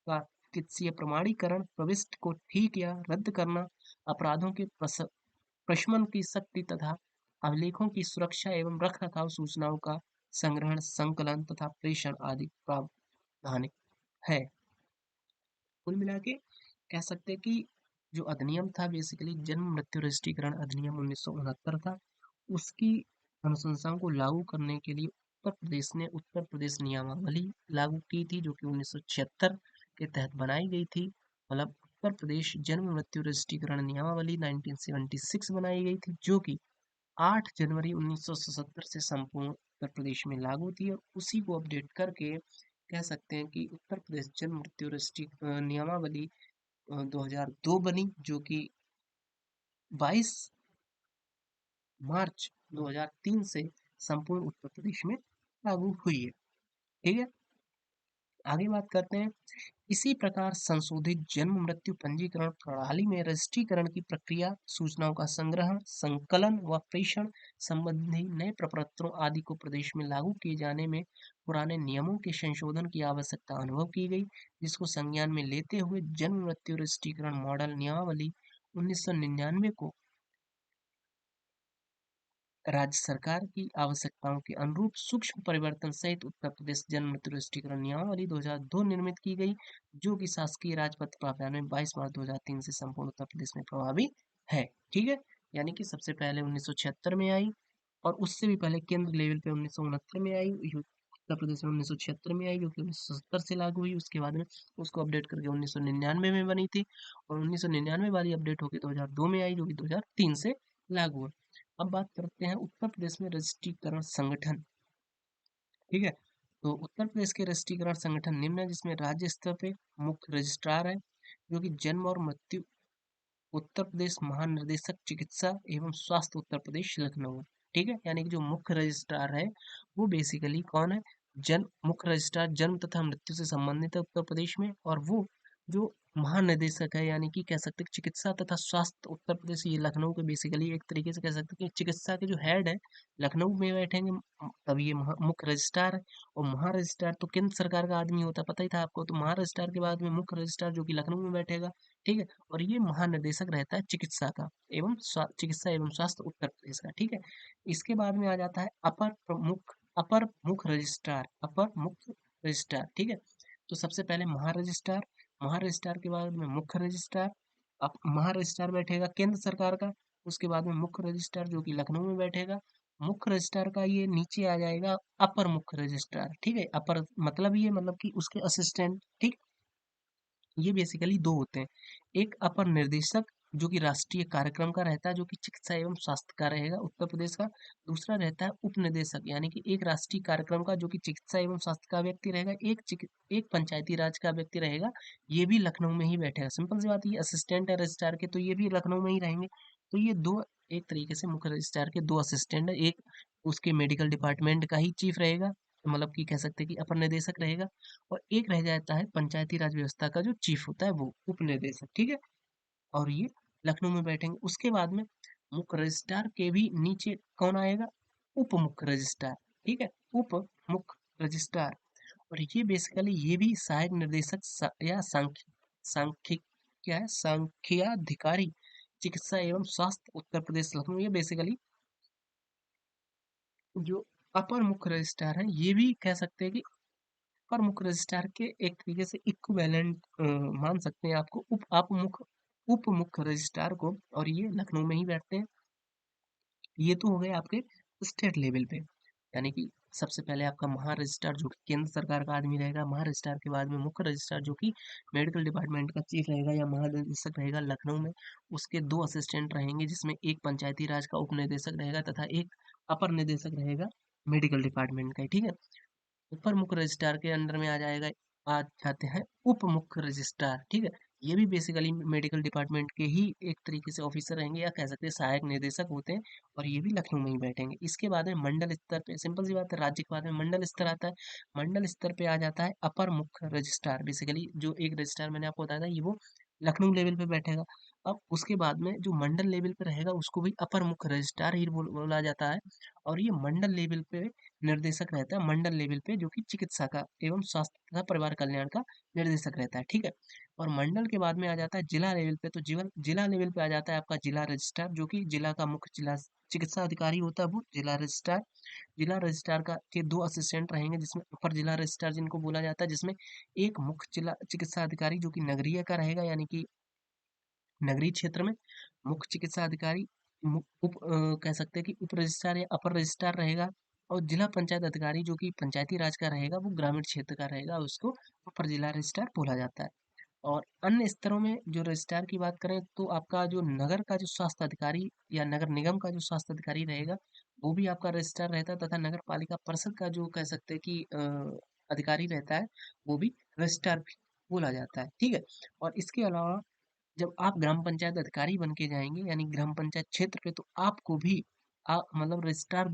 का चिकित्सीय प्रमाणीकरण, प्रविष्टि को ठीक या रद्द करना, अपराधों के प्रशमन की शक्ति तथा अभिलेखों की सुरक्षा एवं रखरखाव, सूचनाओं का संग्रहण, संकलन तथा प्रेषण आदि प्रावधानिक है। कुल मिला के कह सकते हैं कि जो अधिनियम था बेसिकली जन्म मृत्यु रजिस्ट्रीकरण अधिनियम 1969 था। उसकी अनुशंसाओं को लागू करने के लिए उत्तर प्रदेश ने उत्तर प्रदेश नियमावली लागू की थी, जो कि 1976 के तहत बनाई गई थी। मतलब उत्तर प्रदेश जन्म मृत्यु रजिस्ट्रीकरण नियमावली 1976 बनाई गई थी, जो कि 8 जनवरी 1977 से संपूर्ण उत्तर प्रदेश में लागू थी। और उसी को अपडेट करके कह सकते हैं कि उत्तर प्रदेश जन्म मृत्यु रजिस्ट्री नियमावली 2002 बनी, जो कि 22 मार्च 2003 से संपूर्ण उत्तर प्रदेश में लागू हुई है, ठीक है। आगे बात करते हैं। इसी प्रकार संशोधित जन्म मृत्यु पंजीकरण प्रणाली में रजिस्ट्रीकरण की प्रक्रिया, सूचनाओं का संग्रहण, संकलन व प्रेषण संबंधी नए प्रपत्रों आदि को प्रदेश में लागू किए जाने में पुराने नियमों के संशोधन की आवश्यकता अनुभव की गई, जिसको संज्ञान में लेते हुए जन्म मृत्यु रजिस्ट्रीकरण मॉडल नियमावली 1999 को राज्य सरकार की आवश्यकताओं के अनुरूप सूक्ष्म परिवर्तन सहित उत्तर प्रदेश जन्म मृत्यु रजिस्ट्रीकरण नियमावली 2002 निर्मित की गई, जो कि शासकीय राजपत्र प्रावधान में 22 मार्च 2003 से संपूर्ण उत्तर प्रदेश में प्रभावी है, ठीक है। यानी कि सबसे पहले 1976 में आई, और उससे भी पहले केंद्र लेवल पे 1969 में आई, उत्तर प्रदेश में 1976 में आई, जो कि 1970 से लागू हुई। उसके बाद में उसको अपडेट करके 1999 में बनी थी, और 1999 वाली अपडेट होकर 2002 में आई, जो कि 2003 से लागू हुई। अब बात करते हैं उत्तर प्रदेश में रजिस्ट्रीकरण संगठन, ठीक है। तो उत्तर प्रदेश के रजिस्ट्रीकरण संगठन निम्न है, जिसमें राज्य स्तर पे मुख्य रजिस्ट्रार है, जो कि जन्म और मृत्यु उत्तर प्रदेश महानिदेशक चिकित्सा एवं स्वास्थ्य उत्तर प्रदेश लखनऊ, ठीक है। यानी कि जो मुख्य रजिस्ट्रार है वो बेसिकली कौन है, मुख्य रजिस्ट्रार जन्म तथा मृत्यु से संबंधित है उत्तर प्रदेश में। और वो जो महानिदेशक है, यानी कि कह सकते हैं चिकित्सा तथा स्वास्थ्य उत्तर प्रदेश, ये लखनऊ के बेसिकली एक तरीके से कह सकते हैं कि चिकित्सा के जो हेड है लखनऊ में बैठेंगे, तभी ये मुख्य रजिस्ट्रार है। और महारजिस्ट्रार तो केंद्र सरकार का आदमी होता है, पता ही था आपको। तो महारजिस्ट्रार के बाद में मुख्य रजिस्ट्रार जो कि लखनऊ में बैठेगा, ठीक है। और ये महानिदेशक रहता है चिकित्सा का एवं चिकित्सा एवं स्वास्थ्य उत्तर प्रदेश का, ठीक है। इसके बाद में आ जाता है अपर मुख्य रजिस्ट्रार, अपर मुख्य रजिस्ट्रार, ठीक है। तो सबसे पहले महारजिस्ट्रार, महारजिस्ट्रार के बाद में मुख्य रजिस्ट्रार। अब महारजिस्ट्रार बैठेगा केंद्र सरकार का, उसके बाद में मुख्य रजिस्ट्रार जो कि लखनऊ में बैठेगा। मुख्य रजिस्ट्रार का ये नीचे आ जाएगा अपर मुख्य रजिस्ट्रार, ठीक है। अपर मतलब ये मतलब कि उसके असिस्टेंट, ठीक। ये बेसिकली दो होते हैं, एक अपर निर्देशक जो कि राष्ट्रीय कार्यक्रम का रहता है, जो कि चिकित्सा एवं स्वास्थ्य का रहेगा उत्तर प्रदेश का। दूसरा रहता है उप निदेशक, यानी कि एक राष्ट्रीय कार्यक्रम का जो कि चिकित्सा एवं स्वास्थ्य का व्यक्ति रहेगा, एक पंचायती राज का व्यक्ति रहेगा, ये भी लखनऊ में ही बैठेगा। सिंपल सी बात है, ये असिस्टेंट है रजिस्ट्रार के, तो ये भी लखनऊ में ही रहेंगे। तो ये दो एक तरीके से मुख्य रजिस्ट्रार के दो असिस्टेंट है, एक उसके मेडिकल डिपार्टमेंट का ही चीफ रहेगा, मतलब कि कह सकते हैं कि अपर निदेशक रहेगा। और एक रह जाता है पंचायती राज व्यवस्था का जो चीफ होता है वो उप निदेशक, ठीक है। और ये लखनऊ में बैठेंगे। उसके बाद में मुख्य रजिस्ट्रार के भी नीचे कौन आएगा, उप मुख्य रजिस्ट्रार, ठीक है, उप मुख्य रजिस्ट्रार। और ये बेसिकली ये भी सहायक निर्देशक या सांख्यिक क्या है, सांख्याधिकारी चिकित्सा एवं स्वास्थ्य उत्तर प्रदेश लखनऊ, ये बेसिकली जो अपर मुख्य रजिस्ट्रार हैं, ये भी कह सकते हैं कि अपर मुख्य रजिस्ट्रार के एक तरीके से इक्विवेलेंट मान सकते हैं आपको उप मुख्य रजिस्ट्रार को, और ये लखनऊ में ही बैठते हैं। ये तो हो गए आपके स्टेट लेवल पे, यानी कि सबसे पहले आपका महा रजिस्ट्रार जो कि केंद्र सरकार का आदमी रहेगा, महा रजिस्ट्रार के बाद में मुख्य रजिस्ट्रार जो कि मेडिकल डिपार्टमेंट का चीफ रहेगा या महानिदेशक रहेगा लखनऊ में। उसके 2 असिस्टेंट रहेंगे, जिसमें एक पंचायती राज का उप निदेशक रहेगा तथा एक अपर निदेशक रहेगा मेडिकल डिपार्टमेंट का, ठीक है। अपर मुख्य रजिस्ट्रार के अंडर में आ जाते हैं उप मुख्य रजिस्ट्रार, ठीक है। ये भी बेसिकली मेडिकल डिपार्टमेंट के ही एक तरीके से ऑफिसर रहेंगे, या कह सकते हैं सहायक निदेशक होते हैं, और ये भी लखनऊ में ही बैठेंगे। इसके बाद में मंडल स्तर पे, सिंपल सी बात है, राज्य के बाद में मंडल स्तर आता है। मंडल स्तर पे आ जाता है अपर मुख्य रजिस्ट्रार, बेसिकली जो एक रजिस्ट्रार मैंने आपको बताया था, ये वो लखनऊ लेवल पे बैठेगा। अब उसके बाद में जो मंडल लेवल पे रहेगा उसको भी अपर मुख्य रजिस्ट्रार ही बोला जाता है, और ये मंडल लेवल पे निर्देशक रहता है, मंडल लेवल पे, जो कि चिकित्सा का एवं स्वास्थ्य तथा परिवार कल्याण का निर्देशक रहता है, ठीक है। और मंडल के बाद में आ जाता है जिला लेवल पे, तो जिला लेवल पे आ जाता है आपका जिला रजिस्ट्रार, जो कि जिला का मुख्य जिला चिकित्सा अधिकारी होता है, वो जिला रजिस्ट्रार। जिला रजिस्ट्रार का के 2 असिस्टेंट रहेंगे, जिसमें अपर जिला रजिस्ट्रार जिनको बोला जाता है, जिसमें एक मुख्य जिला चिकित्सा अधिकारी जो कि नगरीय का रहेगा, यानी कि नगरीय क्षेत्र में मुख्य चिकित्सा अधिकारी, कह सकते हैं कि उप रजिस्ट्रार या अपर रजिस्ट्रार रहेगा। और जिला पंचायत अधिकारी जो कि पंचायती राज का रहेगा, वो ग्रामीण क्षेत्र का रहेगा, उसको अपर जिला रजिस्ट्रार बोला जाता है। और अन्य स्तरों में जो रजिस्ट्रार की बात करें, तो आपका जो नगर का जो स्वास्थ्य अधिकारी या नगर निगम का जो स्वास्थ्य अधिकारी रहेगा, वो भी आपका रजिस्ट्रार रहता है, तथा नगर पालिका परिषद का जो कह सकते हैं कि अधिकारी रहता है, वो भी रजिस्ट्रार भी बोला जाता है, ठीक है। और इसके अलावा जब आप ग्राम पंचायत अधिकारी बन के जाएंगे, यानी ग्राम पंचायत क्षेत्र पे, तो आपको भी मतलब रजिस्ट्रार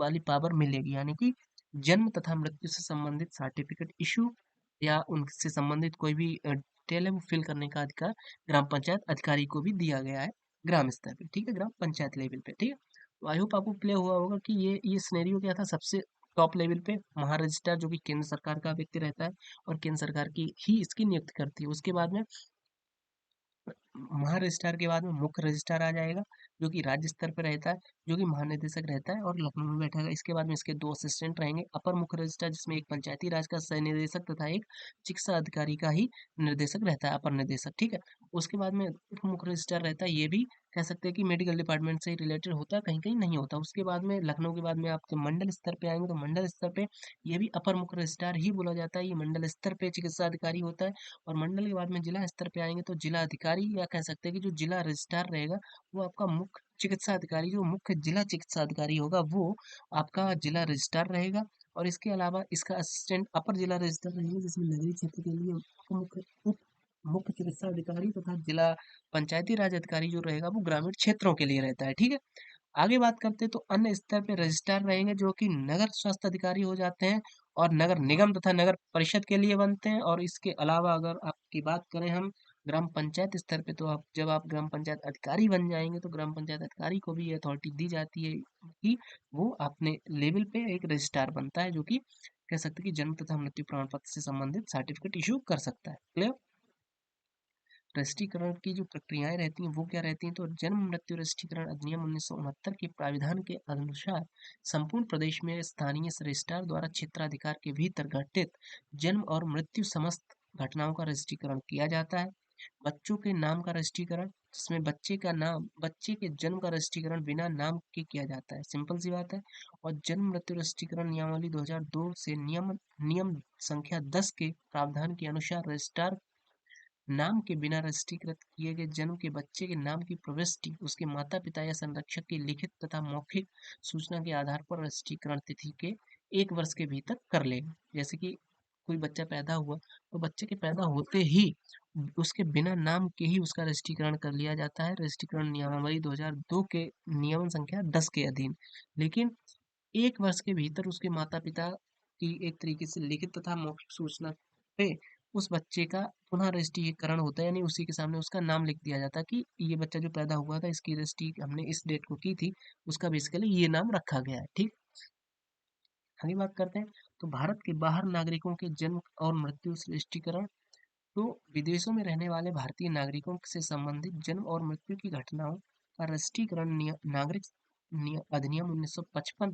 वाली पावर मिलेगी, यानी कि जन्म तथा मृत्यु से संबंधित सर्टिफिकेट इशू या उनसे संबंधित कोई भी डिटेल है वो फिल करने का अधिकार ग्राम पंचायत अधिकारी को भी दिया गया है, ग्राम स्तर पे, ठीक है, ग्राम पंचायत लेवल पे, ठीक है। तो आई होप आपको क्लियर हुआ होगा कि ये सिनेरियो क्या था। सबसे टॉप लेवल पे महारजिस्ट्रार जो कि केंद्र सरकार का व्यक्ति रहता है, और केंद्र सरकार की ही इसकी नियुक्ति करती है। उसके बाद में महा रजिस्ट्रार के बाद में मुख्य रजिस्ट्रार आ जाएगा, जो कि राज्य स्तर पर रहता है, जो कि महानिदेशक रहता है और लखनऊ में बैठा है। इसके बाद में इसके 2 असिस्टेंट रहेंगे, अपर मुख्य रजिस्ट्रार जिसमें एक पंचायती राज का सह निदेशक तथा एक चिकित्सा अधिकारी का ही निर्देशक रहता है, अपर निदेशक, ठीक है। उसके बाद में उप मुख्य रजिस्ट्रार रहता है, ये भी कह सकते हैं कि मेडिकल डिपार्टमेंट से रिलेटेड होता है, कहीं कहीं नहीं होता। उसके बाद में लखनऊ के बाद में आप जब मंडल स्तर पे आएंगे, तो मंडल स्तर पे ये भी अपर मुख्य रजिस्ट्रार ही बोला जाता है, ये मंडल स्तर पे चिकित्सा अधिकारी होता है। और मंडल के बाद में जिला स्तर पे आएंगे, तो जिला अधिकारी या कह सकते हैं कि जो जिला रजिस्ट्रार रहेगा, वो आपका मुख्य चिकित्सा अधिकारी, जो मुख्य जिला चिकित्सा अधिकारी होगा, वो आपका जिला रजिस्ट्रार रहेगा। और इसके अलावा इसका असिस्टेंट अपर जिला रजिस्ट्रार रहेंगे, जिसमें नगरीय क्षेत्र के लिए उप मुख्य चिकित्सा अधिकारी तथा जिला पंचायती राज अधिकारी जो रहेगा, वो ग्रामीण क्षेत्रों के लिए रहता है, ठीक है। आगे बात करते हैं, तो अन्य स्तर पे रजिस्ट्रार रहेंगे, जो कि नगर स्वास्थ्य अधिकारी हो जाते हैं, और नगर निगम तथा नगर परिषद के लिए बनते हैं। और इसके अलावा अगर आपकी बात करें हम ग्राम पंचायत स्तर पे, तो आप जब आप ग्राम पंचायत अधिकारी बन जाएंगे, तो ग्राम पंचायत अधिकारी को भी ये अथॉरिटी दी जाती है कि वो अपने लेवल पे एक रजिस्ट्रार बनता है, जो कि कह सकते हैं कि जन्म तथा मृत्यु प्रमाण पत्र से संबंधित सर्टिफिकेट इशू कर सकता है। क्लियर। रजिस्ट्रीकरण की जो प्रक्रियाएं रहती हैं वो क्या रहती हैं, तो जन्म मृत्यु रजिस्ट्रीकरण अधिनियम 1969 के प्राविधान के अनुसार संपूर्ण प्रदेश में स्थानीय रजिस्ट्रार द्वारा क्षेत्राधिकार के भीतर घटित जन्म और मृत्यु समस्त घटनाओं का रजिस्ट्रीकरण किया जाता है। बच्चों के नाम का रजिस्ट्रीकरण, जिसमें बच्चे के जन्म का रजिस्ट्रीकरण बिना नाम के किया जाता है, सिंपल सी बात है। और जन्म मृत्यु रजिस्ट्रीकरण नियमावली 2002 से नियम संख्या 10 के प्रावधान के अनुसार रजिस्ट्रार नाम के बिना रजिस्ट्रीकृत किए गए जन्म के बच्चे के नाम की प्रविष्टि उसके माता पिता या संरक्षक की लिखित तथा मौखिक सूचना के आधार पर रजिस्ट्रीकरण तिथि के 1 वर्ष के भीतर कर लेगा। जैसे कि कोई बच्चा पैदा हुआ, तो बच्चे के पैदा होते ही उसके बिना नाम के ही उसका रजिस्ट्रीकरण कर लिया जाता है, रजिस्ट्रीकरण नियमावली 2002 के नियम संख्या 10 के अधीन। लेकिन 1 वर्ष के भीतर उसके माता पिता की एक तरीके से लिखित तथा मौखिक सूचना पे उस बच्चे का पुनः रजिस्ट्रीकरण होता है, यानी उसी के सामने उसका नाम लिख दिया जाता है कि ये बच्चा जो पैदा हुआ था, इसकी रजिस्ट्री हमने इस डेट को की थी, उसका बेसिकली ये नाम रखा गया है, ठीक। आगे बात करते हैं, तो भारत के बाहर नागरिकों के जन्म और मृत्यु से रजिस्ट्रीकरण, तो विदेशों में रहने वाले भारतीय नागरिकों से संबंधित जन्म और मृत्यु की घटनाओं का रजिस्ट्रीकरण नागरिक अधिनियम 1955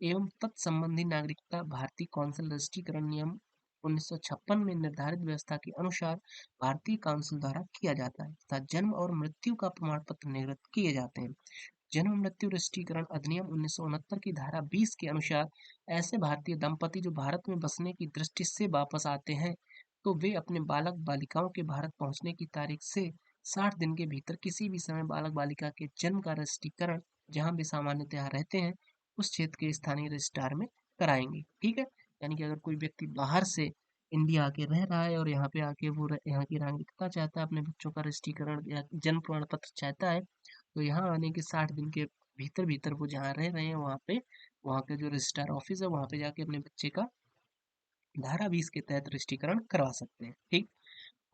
एवं तत्संबंधी नागरिकता भारतीय कौंसिल रजिस्ट्रीकरण नियम 1956 में निर्धारित व्यवस्था के अनुसार भारतीय काउंसिल द्वारा किया जाता है तथा जन्म और मृत्यु का प्रमाण पत्र निर्गत किए जाते हैं। जन्म मृत्यु रजिस्ट्रीकरण अधिनियम 1969 की धारा 20 के अनुसार ऐसे भारतीय दंपति जो भारत में बसने की दृष्टि से वापस आते हैं तो वे अपने बालक बालिकाओं के भारत पहुंचने की तारीख से 60 दिन के भीतर किसी भी समय बालक बालिका के जन्म का रजिस्ट्रीकरण जहां भी सामान्यतः रहते हैं उस क्षेत्र के स्थानीय रजिस्ट्रार में कराएंगे। ठीक है, यानी कि अगर कोई व्यक्ति बाहर से इंडिया आके रह रहा है और यहाँ पे आके वो यहाँ की नागरिकता चाहता है, अपने बच्चों का रजिस्ट्रीकरण या जन्म प्रमाण पत्र चाहता है, तो यहाँ आने के 60 दिन के भीतर भीतर वो जहाँ रह रहे हैं वहाँ पे वहाँ के जो रजिस्ट्रार ऑफिस है वहाँ पे जाके अपने बच्चे का धारा 20 के तहत रजिस्ट्रीकरण करवा सकते हैं। ठीक।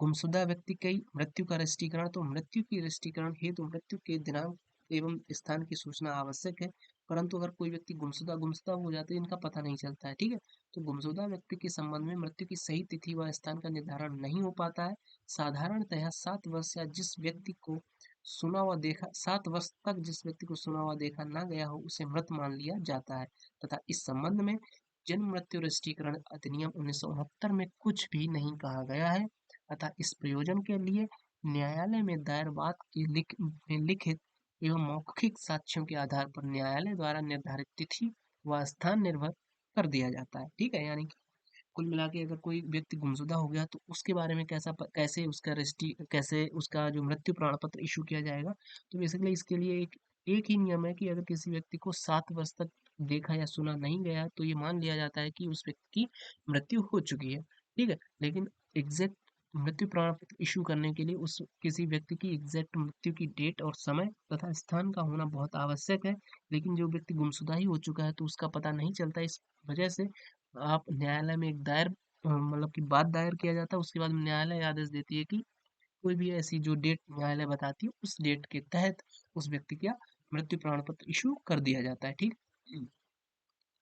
गुमशुदा व्यक्ति की मृत्यु का रजिस्ट्रीकरण, तो मृत्यु की रजिस्ट्रीकरण हेतु मृत्यु के दिनांक एवं स्थान की सूचना आवश्यक है, परंतु अगर कोई व्यक्ति गुमशुदा हो जाते हैं, इनका पता नहीं चलता है। ठीक है, तो गुमशुदा व्यक्ति के संबंध में मृत्यु की सही तिथि व स्थान का निर्धारण नहीं हो पाता है। साधारणतः 7 वर्ष या जिस व्यक्ति को सुना हुआ देखा 7 वर्ष तक जिस व्यक्ति को सुना हुआ देखा ना गया हो उसे मृत मान लिया जाता है तथा इस संबंध में जन्म मृत्यु रजिस्ट्रीकरण अधिनियम 1969 में कुछ भी नहीं कहा गया है। अतः इस प्रयोजन के लिए न्यायालय में दायर बात की लिखित एवं मौखिक साक्ष्यों के आधार पर न्यायालय द्वारा निर्धारित तिथि व स्थान निर्भर कर दिया जाता है। ठीक है, यानी कि कुल मिला के अगर कोई व्यक्ति गुमशुदा हो गया तो उसके बारे में कैसे उसका रजिस्ट्री कैसे उसका जो मृत्यु प्रमाण पत्र इशू किया जाएगा। तो बेसिकली इसके लिए एक एक ही नियम है कि अगर किसी व्यक्ति को 7 वर्ष तक देखा या सुना नहीं गया तो ये मान लिया जाता है कि उस व्यक्ति की मृत्यु हो चुकी है। ठीक है, लेकिन एग्जैक्ट मृत्यु प्रमाण पत्र इशू करने के लिए उस किसी व्यक्ति की एग्जैक्ट मृत्यु की डेट और समय तथा स्थान का होना बहुत आवश्यक है। लेकिन जो व्यक्ति गुमशुदा ही हो चुका है तो उसका पता नहीं चलता, इस वजह से आप न्यायालय में एक मतलब कि बात दायर किया जाता है। उसके बाद न्यायालय आदेश देती है कि कोई भी ऐसी जो डेट न्यायालय बताती है उस डेट के तहत उस व्यक्ति का मृत्यु प्रमाण पत्र इशू कर दिया जाता है। ठीक।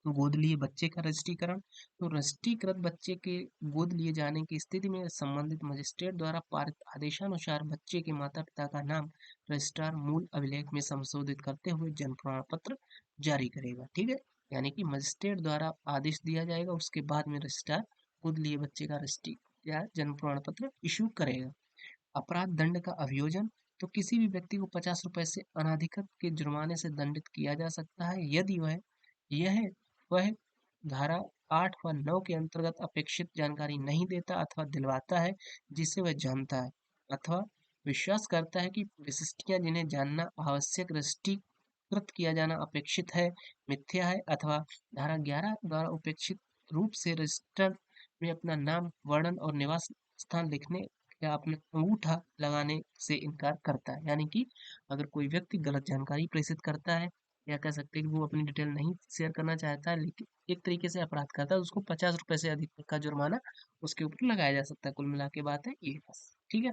गोद लिए बच्चे का रजिस्ट्रीकरण, तो रजिस्ट्रीकृत बच्चे के गोद लिए जाने की स्थिति में संबंधित मजिस्ट्रेट द्वारा पारित आदेशानुसार बच्चे के माता पिता का नाम रजिस्ट्रार मूल अभिलेख में संशोधित करते हुए जन्म प्रमाण पत्र जारी करेगा। ठीक है, यानी कि मजिस्ट्रेट द्वारा आदेश दिया जाएगा, उसके बाद में रजिस्ट्रार गोद लिए बच्चे का रजिस्ट्री या जन्म प्रमाण पत्र इशू करेगा। अपराध दंड का अभियोजन, तो किसी भी व्यक्ति को 50 रुपए से अनाधिकृत के जुर्माने से दंडित किया जा सकता है यदि वह धारा 8 व 9 के अंतर्गत अपेक्षित जानकारी नहीं देता अथवा दिलवाता है जिसे वह जानता है अथवा विश्वास करता है कि विशिष्टियां जिन्हें जानना आवश्यक रजिस्ट्रीकृत किया जाना अपेक्षित है मिथ्या है अथवा धारा 11 द्वारा उपेक्षित रूप से रजिस्टर में अपना नाम वर्णन और निवास स्थान लिखने या अपना अंगूठा लगाने से इनकार करता है। यानी कि अगर कोई व्यक्ति गलत जानकारी प्रेषित करता है या कह सकते हैं कि वो अपनी डिटेल नहीं शेयर करना चाहता है लेकिन एक तरीके से अपराध करता है, तो उसको 50 रुपए से अधिक का जुर्माना उसके ऊपर लगाया जा सकता है। कुल मिला के बात है ये बस। ठीक है,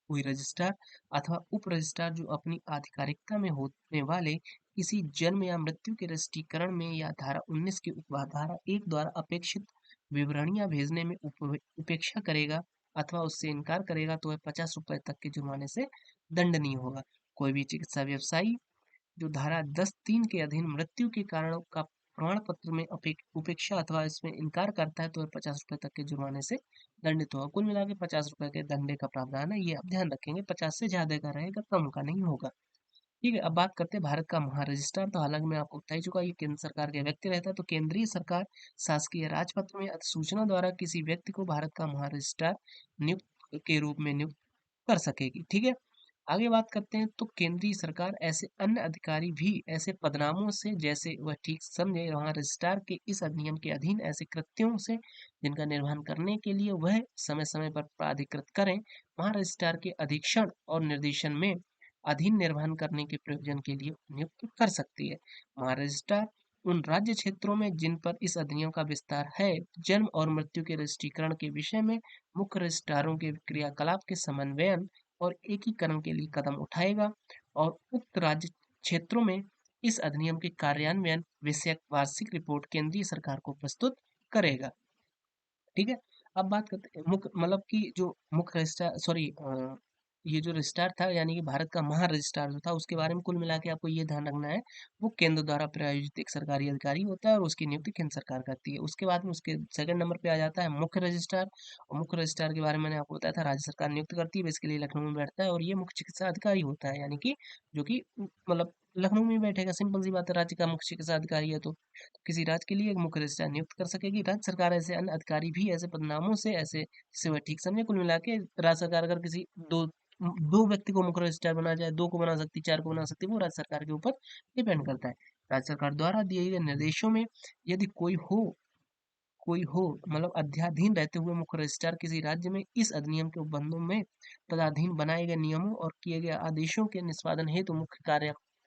कोई रजिस्ट्रार अथवा उप रजिस्ट्रार जो अपनी आधिकारिकता में होने वाले किसी जन्म या मृत्यु के रजिस्ट्रीकरण में या धारा 19 के उपधारा 1 द्वारा अपेक्षित विवरणियां भेजने में उपेक्षा करेगा अथवा उससे इनकार करेगा तो वह 50 रुपए तक के जुर्माने से दंडनीय होगा। कोई भी चिकित्सा व्यवसायी जो धारा 10(3) के अधीन मृत्यु के कारण का प्रमाण पत्र में उपेक्षा अथवा इसमें इनकार करता है तो वह 50 रुपए तक के जुर्माने से दंडित होगा। कुल मिला के 50 रुपए के दंडे का प्रावधान है, ये आप ध्यान रखेंगे, 50 से ज्यादा का रहेगा, कम का नहीं होगा। ठीक है, अब बात करते हैं भारत का महारजिस्ट्रार। तो हालांकि मैं आपको बता ही चुका, ये केंद्र सरकार का व्यक्ति रहता है। तो केंद्रीय सरकार शासकीय राजपत्र में अधिसूचना द्वारा किसी व्यक्ति को भारत का महारजिस्ट्रार नियुक्त के रूप में नियुक्त कर सकेगी। ठीक है, आगे बात करते हैं तो केंद्रीय सरकार ऐसे अन्य अधिकारी भी ऐसे पदनामों से जैसे वह ठीक समझे वहाँ रजिस्ट्रार के इस अधिनियम के अधीन ऐसे कृत्यों से जिनका निर्वहन करने के लिए वह समय समय पर प्राधिकृत करें वहाँ रजिस्ट्रार के अधीक्षण और निर्देशन में अधीन निर्वहन करने के प्रयोजन के लिए नियुक्त कर सकती है। वहाँ रजिस्ट्रार उन राज्य क्षेत्रों में जिन पर इस अधिनियम का विस्तार है जन्म और मृत्यु के रजिस्ट्रीकरण के विषय में मुख्य रजिस्ट्रारों के क्रियाकलाप के समन्वयन और एकीकरण के लिए कदम उठाएगा और उक्त राज्य क्षेत्रों में इस अधिनियम के कार्यान्वयन विषयक वार्षिक रिपोर्ट केंद्रीय सरकार को प्रस्तुत करेगा। ठीक है, अब बात करते हैं मुख्य मतलब कि जो मुख्य रजिस्ट्रार ये जो रजिस्ट्रार था यानी कि भारत का महा रजिस्ट्रार जो था उसके बारे में कुल मिला के आपको ये ध्यान रखना है, वो केंद्र द्वारा प्रायोजित एक सरकारी अधिकारी होता है और उसकी नियुक्ति केंद्र सरकार करती है। उसके बाद में उसके सेकंड नंबर पे आ जाता है मुख्य रजिस्ट्रार, और मुख्य रजिस्ट्रार के बारे में मैंने आपको बताया था राज्य सरकार नियुक्त करती है, बेसिकली लखनऊ में बैठता है और ये मुख्य चिकित्सा अधिकारी होता है, यानी कि जो कि मतलब लखनऊ में ही बैठेगा, सिंपल सी बात है, राज्य का मुख्य चिकित्सा अधिकारी है तो किसी राज्य के लिए एक मुख्य रजिस्ट्रार नियुक्त कर सकेगी राज्य सरकार। ऐसे अन्य अधिकारी भी ऐसे पदनामों से ऐसे जिसे वह ठीक समझे, कुल मिला के राज्य सरकार अगर किसी दो दो व्यक्ति को मुख्य रजिस्ट्रार बना जाए, दो को बना सकती, चार को बना सकती, वो राज्य सरकार के ऊपर डिपेंड करता है। राज्य सरकार द्वारा दिए गए निर्देशों में यदि कोई हो मतलब अध्याधीन रहते हुए मुख्य रजिस्ट्रार किसी राज्य में इस अधिनियम के उपबंधों में तदाधीन बनाए गए नियमों और किए गए आदेशों के निष्पादन हेतु मुख्य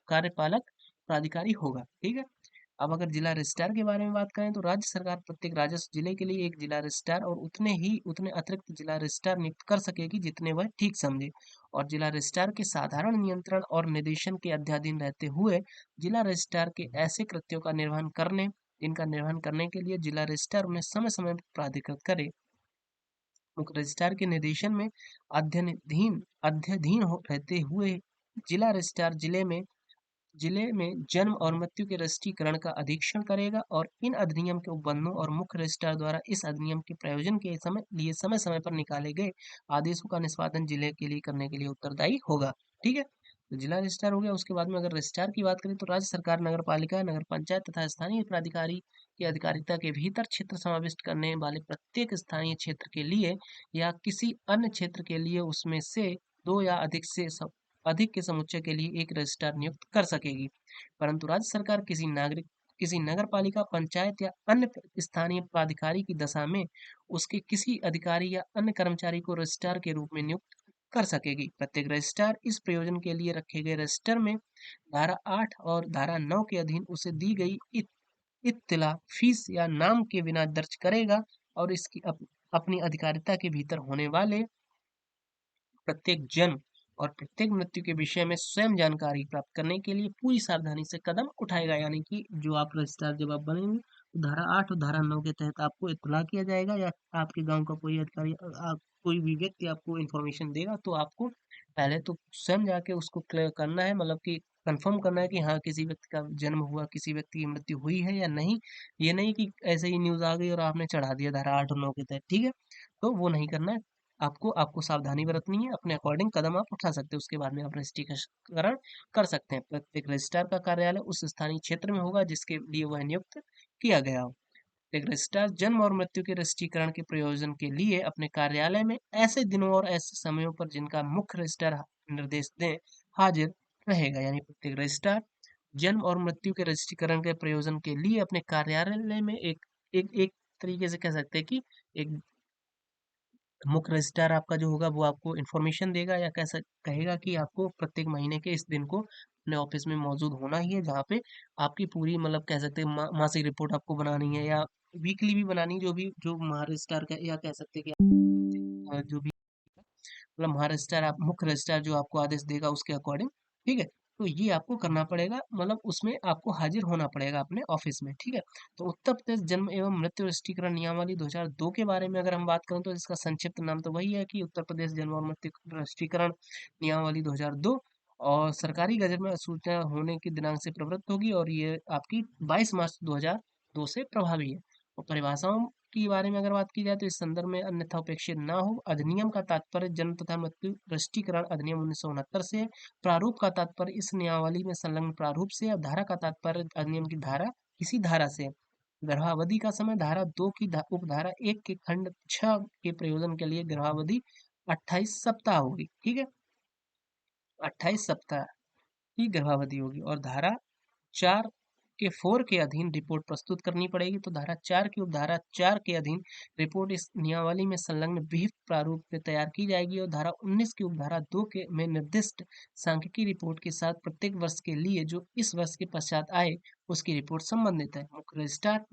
कार्यपालक प्राधिकारी होगा। ठीक है। अब अगर जिला रजिस्ट्रार के बारे में बात करें तो राज्य सरकार प्रत्येक राजस्व जिले के लिए एक जिला रजिस्ट्रार और उतने अतिरिक्त जिला रजिस्ट्रार नियुक्त कर सकेगी जितने वह ठीक समझे, और जिला रजिस्ट्रार के साधारण नियंत्रण और निर्देशन के अध्याधीन रहते हुए जिला रजिस्ट्रार के ऐसे कृत्यों का निर्वहन करने जिनका निर्वहन करने के लिए जिला रजिस्ट्रार उन्हें समय समय पर प्राधिकृत करे। मुख्य रजिस्ट्रार के निर्देशन में अध्यधीन रहते हुए जिला रजिस्ट्रार जिले में जन्म और मृत्यु के रजिस्ट्रीकरण का अधीक्षण करेगा और इन अधिनियम के उपबंधों और मुख्य रजिस्ट्रार द्वारा इस अधिनियम के प्रयोजन के समय समय पर निकाले गए आदेशों का निष्पादन जिले के लिए करने के लिए उत्तरदायी होगा। ठीक है। तो जिला रजिस्ट्रार हो गया। उसके बाद में अगर रजिस्ट्रार की बात करें तो राज्य सरकार नगर पालिका, नगर पंचायत तथा स्थानीय प्राधिकारी की अधिकारिता के भीतर क्षेत्र समाविष्ट करने वाले प्रत्येक स्थानीय क्षेत्र के लिए या किसी अन्य क्षेत्र के लिए उसमें से दो या अधिक के समुच्चय के लिए एक रजिस्ट्रार नियुक्त कर सकेगी। परंतु राज्य सरकार किसी नगर पालिका, पंचायत या अन्य स्थानीय प्राधिकारी की दशा में उसके किसी अधिकारी या अन्य कर्मचारी को रजिस्ट्रार के रूप में नियुक्त कर सकेगी। प्रत्येक रजिस्ट्रार इस प्रयोजन के लिए रखे गए रजिस्टर में धारा 8 और धारा 9 के अधीन उसे दी गई इत्तला फीस या नाम के बिना दर्ज करेगा और इसकी अपनी अधिकारिता के भीतर होने वाले प्रत्येक जन्म और प्रत्येक मृत्यु के विषय में स्वयं जानकारी प्राप्त करने के लिए पूरी सावधानी से कदम उठाएगा। यानी कि जो आप रजिस्ट्रार जब आप बनेंगे तो धारा 8 और धारा 9 के तहत आपको इत्तला किया जाएगा, या आपके गांव का कोई अधिकारी कोई भी व्यक्ति आपको इन्फॉर्मेशन देगा तो आपको पहले तो स्वयं जाके उसको क्लियर करना है, मतलब कि कंफर्म करना है कि हाँ किसी व्यक्ति का जन्म हुआ, किसी व्यक्ति की मृत्यु हुई है या नहीं। ये नहीं कि ऐसे ही न्यूज आ गई और आपने चढ़ा दिया धारा 8 और 9 के तहत। ठीक है। तो वो नहीं करना है। आपको सावधानी बरतनी है, अपने अकॉर्डिंग कदम आप उठा सकते हैं, उसके बाद में आप रजिस्ट्रीकरण कर सकते हैं। प्रत्येक रजिस्ट्रार का कार्यालय उस स्थानीय क्षेत्र में होगा जिसके लिए वह नियुक्त किया गया हो। एक रजिस्ट्रार जन्म और मृत्यु के रजिस्ट्रीकरण के प्रयोजन के लिए अपने कार्यालय में ऐसे दिनों और ऐसे समयों पर जिनका मुख्य रजिस्ट्रार निर्देश दे हाजिर रहेगा। यानी प्रत्येक रजिस्ट्रार जन्म और मृत्यु के रजिस्ट्रीकरण के प्रयोजन के लिए अपने कार्यालय में एक तरीके से कह सकते हैं कि एक मुख्य रजिस्ट्रार आपका जो होगा वो आपको इन्फॉर्मेशन देगा या कैसा कहेगा कि आपको प्रत्येक महीने के इस दिन को अपने ऑफिस में मौजूद होना ही है, जहाँ पे आपकी पूरी मतलब कह सकते हैं मासिक रिपोर्ट आपको बनानी है या वीकली भी बनानी, जो महारजिस्ट्रार का या कह सकते हैं कि जो भी मतलब महारजिस्ट्रार आप मुख्य रजिस्ट्रार जो आपको आदेश देगा उसके अकॉर्डिंग। ठीक है। तो ये आपको करना पड़ेगा, मतलब उसमें आपको हाजिर होना पड़ेगा अपने ऑफिस में। ठीक है। तो उत्तर प्रदेश जन्म एवं मृत्यु रजिस्ट्रीकरण नियमावली 2002 के बारे में अगर हम बात करें तो इसका संक्षिप्त नाम तो वही है कि उत्तर प्रदेश जन्म और मृत्यु रजिस्ट्रीकरण नियमावली 2002, और सरकारी गजट में सूचना होने की दिनांक से प्रवृत्त होगी और ये आपकी 22 मार्च 2002 से प्रभावी है। और परिभाषाओं के बारे में अगर बात की जाए तो इस संदर्भ में अन्यथा उपेक्षित न हो। अधिनियम का तात्पर्य जन्म तथा मृत्यु रजिस्ट्रीकरण अधिनियम 1969 से है। प्रारूप का तात्पर्य इस नियमावली में संलग्न प्रारूप से, और धारा का तात्पर्य अधिनियम की धारा किसी धारा से। गर्भावधि का समय धारा 2 की उपधारा 1 के खंड 6 के प्रयोजन के लिए गर्भावधि 28 सप्ताह होगी। ठीक है। 28 सप्ताह की गर्भावधि होगी और धारा 4 के 4 के अधीन रिपोर्ट प्रस्तुत करनी पड़ेगी। तो धारा 4 की उपधारा 4 के अधीन रिपोर्ट इस नियमावली में संलग्न विहित प्रारूप में तैयार की जाएगी और धारा 19 की उपधारा 2 के में निर्दिष्ट सांख्यिकी रिपोर्ट के साथ प्रत्येक वर्ष के लिए जो इस वर्ष के पश्चात आए उसकी रिपोर्ट संबंधित है मुख्य रजिस्ट्रार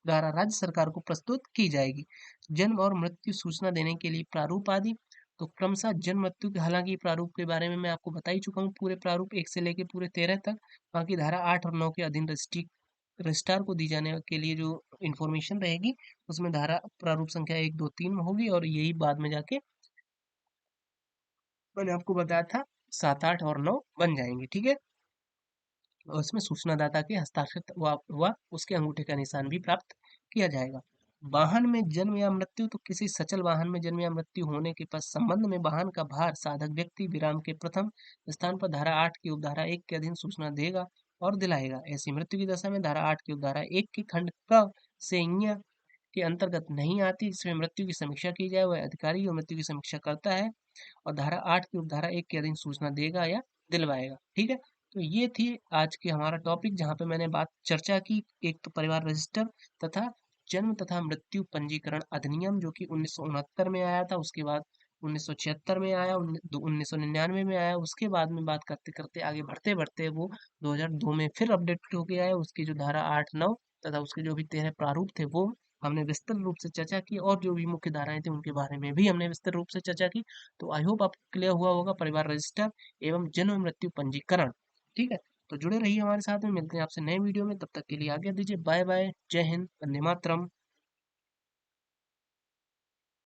द्वारा राज्य सरकार को प्रस्तुत की जाएगी। जन्म और मृत्यु सूचना देने के लिए प्रारूप आदि। तो क्रमशः जन्म मृत्यु के हालांकि प्रारूप के बारे में मैं आपको बता ही चुका हूँ, पूरे प्रारूप 1 से लेके पूरे 13 तक। बाकी धारा 8 और 9 के अधीन रजिस्ट्रार को दी जाने के लिए जो इन्फॉर्मेशन रहेगी उसमें धारा प्रारूप संख्या 1 2 3 में होगी और यही बाद में जाके मैंने आपको बताया था 7, 8 और 9 बन जाएंगे, ठीक है। और उसमें सूचनादाता के हस्ताक्षर व उसके अंगूठे का निशान भी प्राप्त किया जाएगा। वाहन में जन्म या मृत्यु, तो किसी सचल वाहन में जन्म या मृत्यु होने के पश्चात संबंध में वाहन का भार साधक व्यक्ति विराम के प्रथम स्थान पर धारा 8 की उपधारा 1 के अधीन सूचना देगा और दिलाएगा। ऐसी मृत्यु की दशा में धारा 8 की उपधारा 1 की खंड क से ञ के अंतर्गत नहीं आती, इसमें मृत्यु की समीक्षा की जाए, वह अधिकारी जो मृत्यु की समीक्षा करता है और धारा 8 की उपधारा 1 के अधीन सूचना देगा या दिलवाएगा, ठीक है। तो ये थी आज की हमारा टॉपिक, जहाँ पे मैंने बात चर्चा की, एक तो परिवार रजिस्टर तथा जन्म तथा मृत्यु पंजीकरण अधिनियम जो कि 1969 में आया था, उसके बाद 1976 में आया, 1999 में आया, उसके बाद में बात करते करते आगे बढ़ते बढ़ते वो 2002 में फिर अपडेट हो गया है। उसकी जो धारा 8, 9 तथा उसके जो भी 13 प्रारूप थे वो हमने विस्तृत रूप से चर्चा की, और जो भी मुख्य धाराएं थी उनके बारे में भी हमने विस्तृत रूप से चर्चा की। तो आई होप आपको क्लियर हुआ होगा परिवार रजिस्टर एवं जन्म मृत्यु पंजीकरण, ठीक है। तो जुड़े रहिए हमारे साथ में, मिलते हैं आपसे नए वीडियो में, तब तक के लिए आज्ञा दीजिए, बाय बाय, जय हिंद, वंदे मातरम।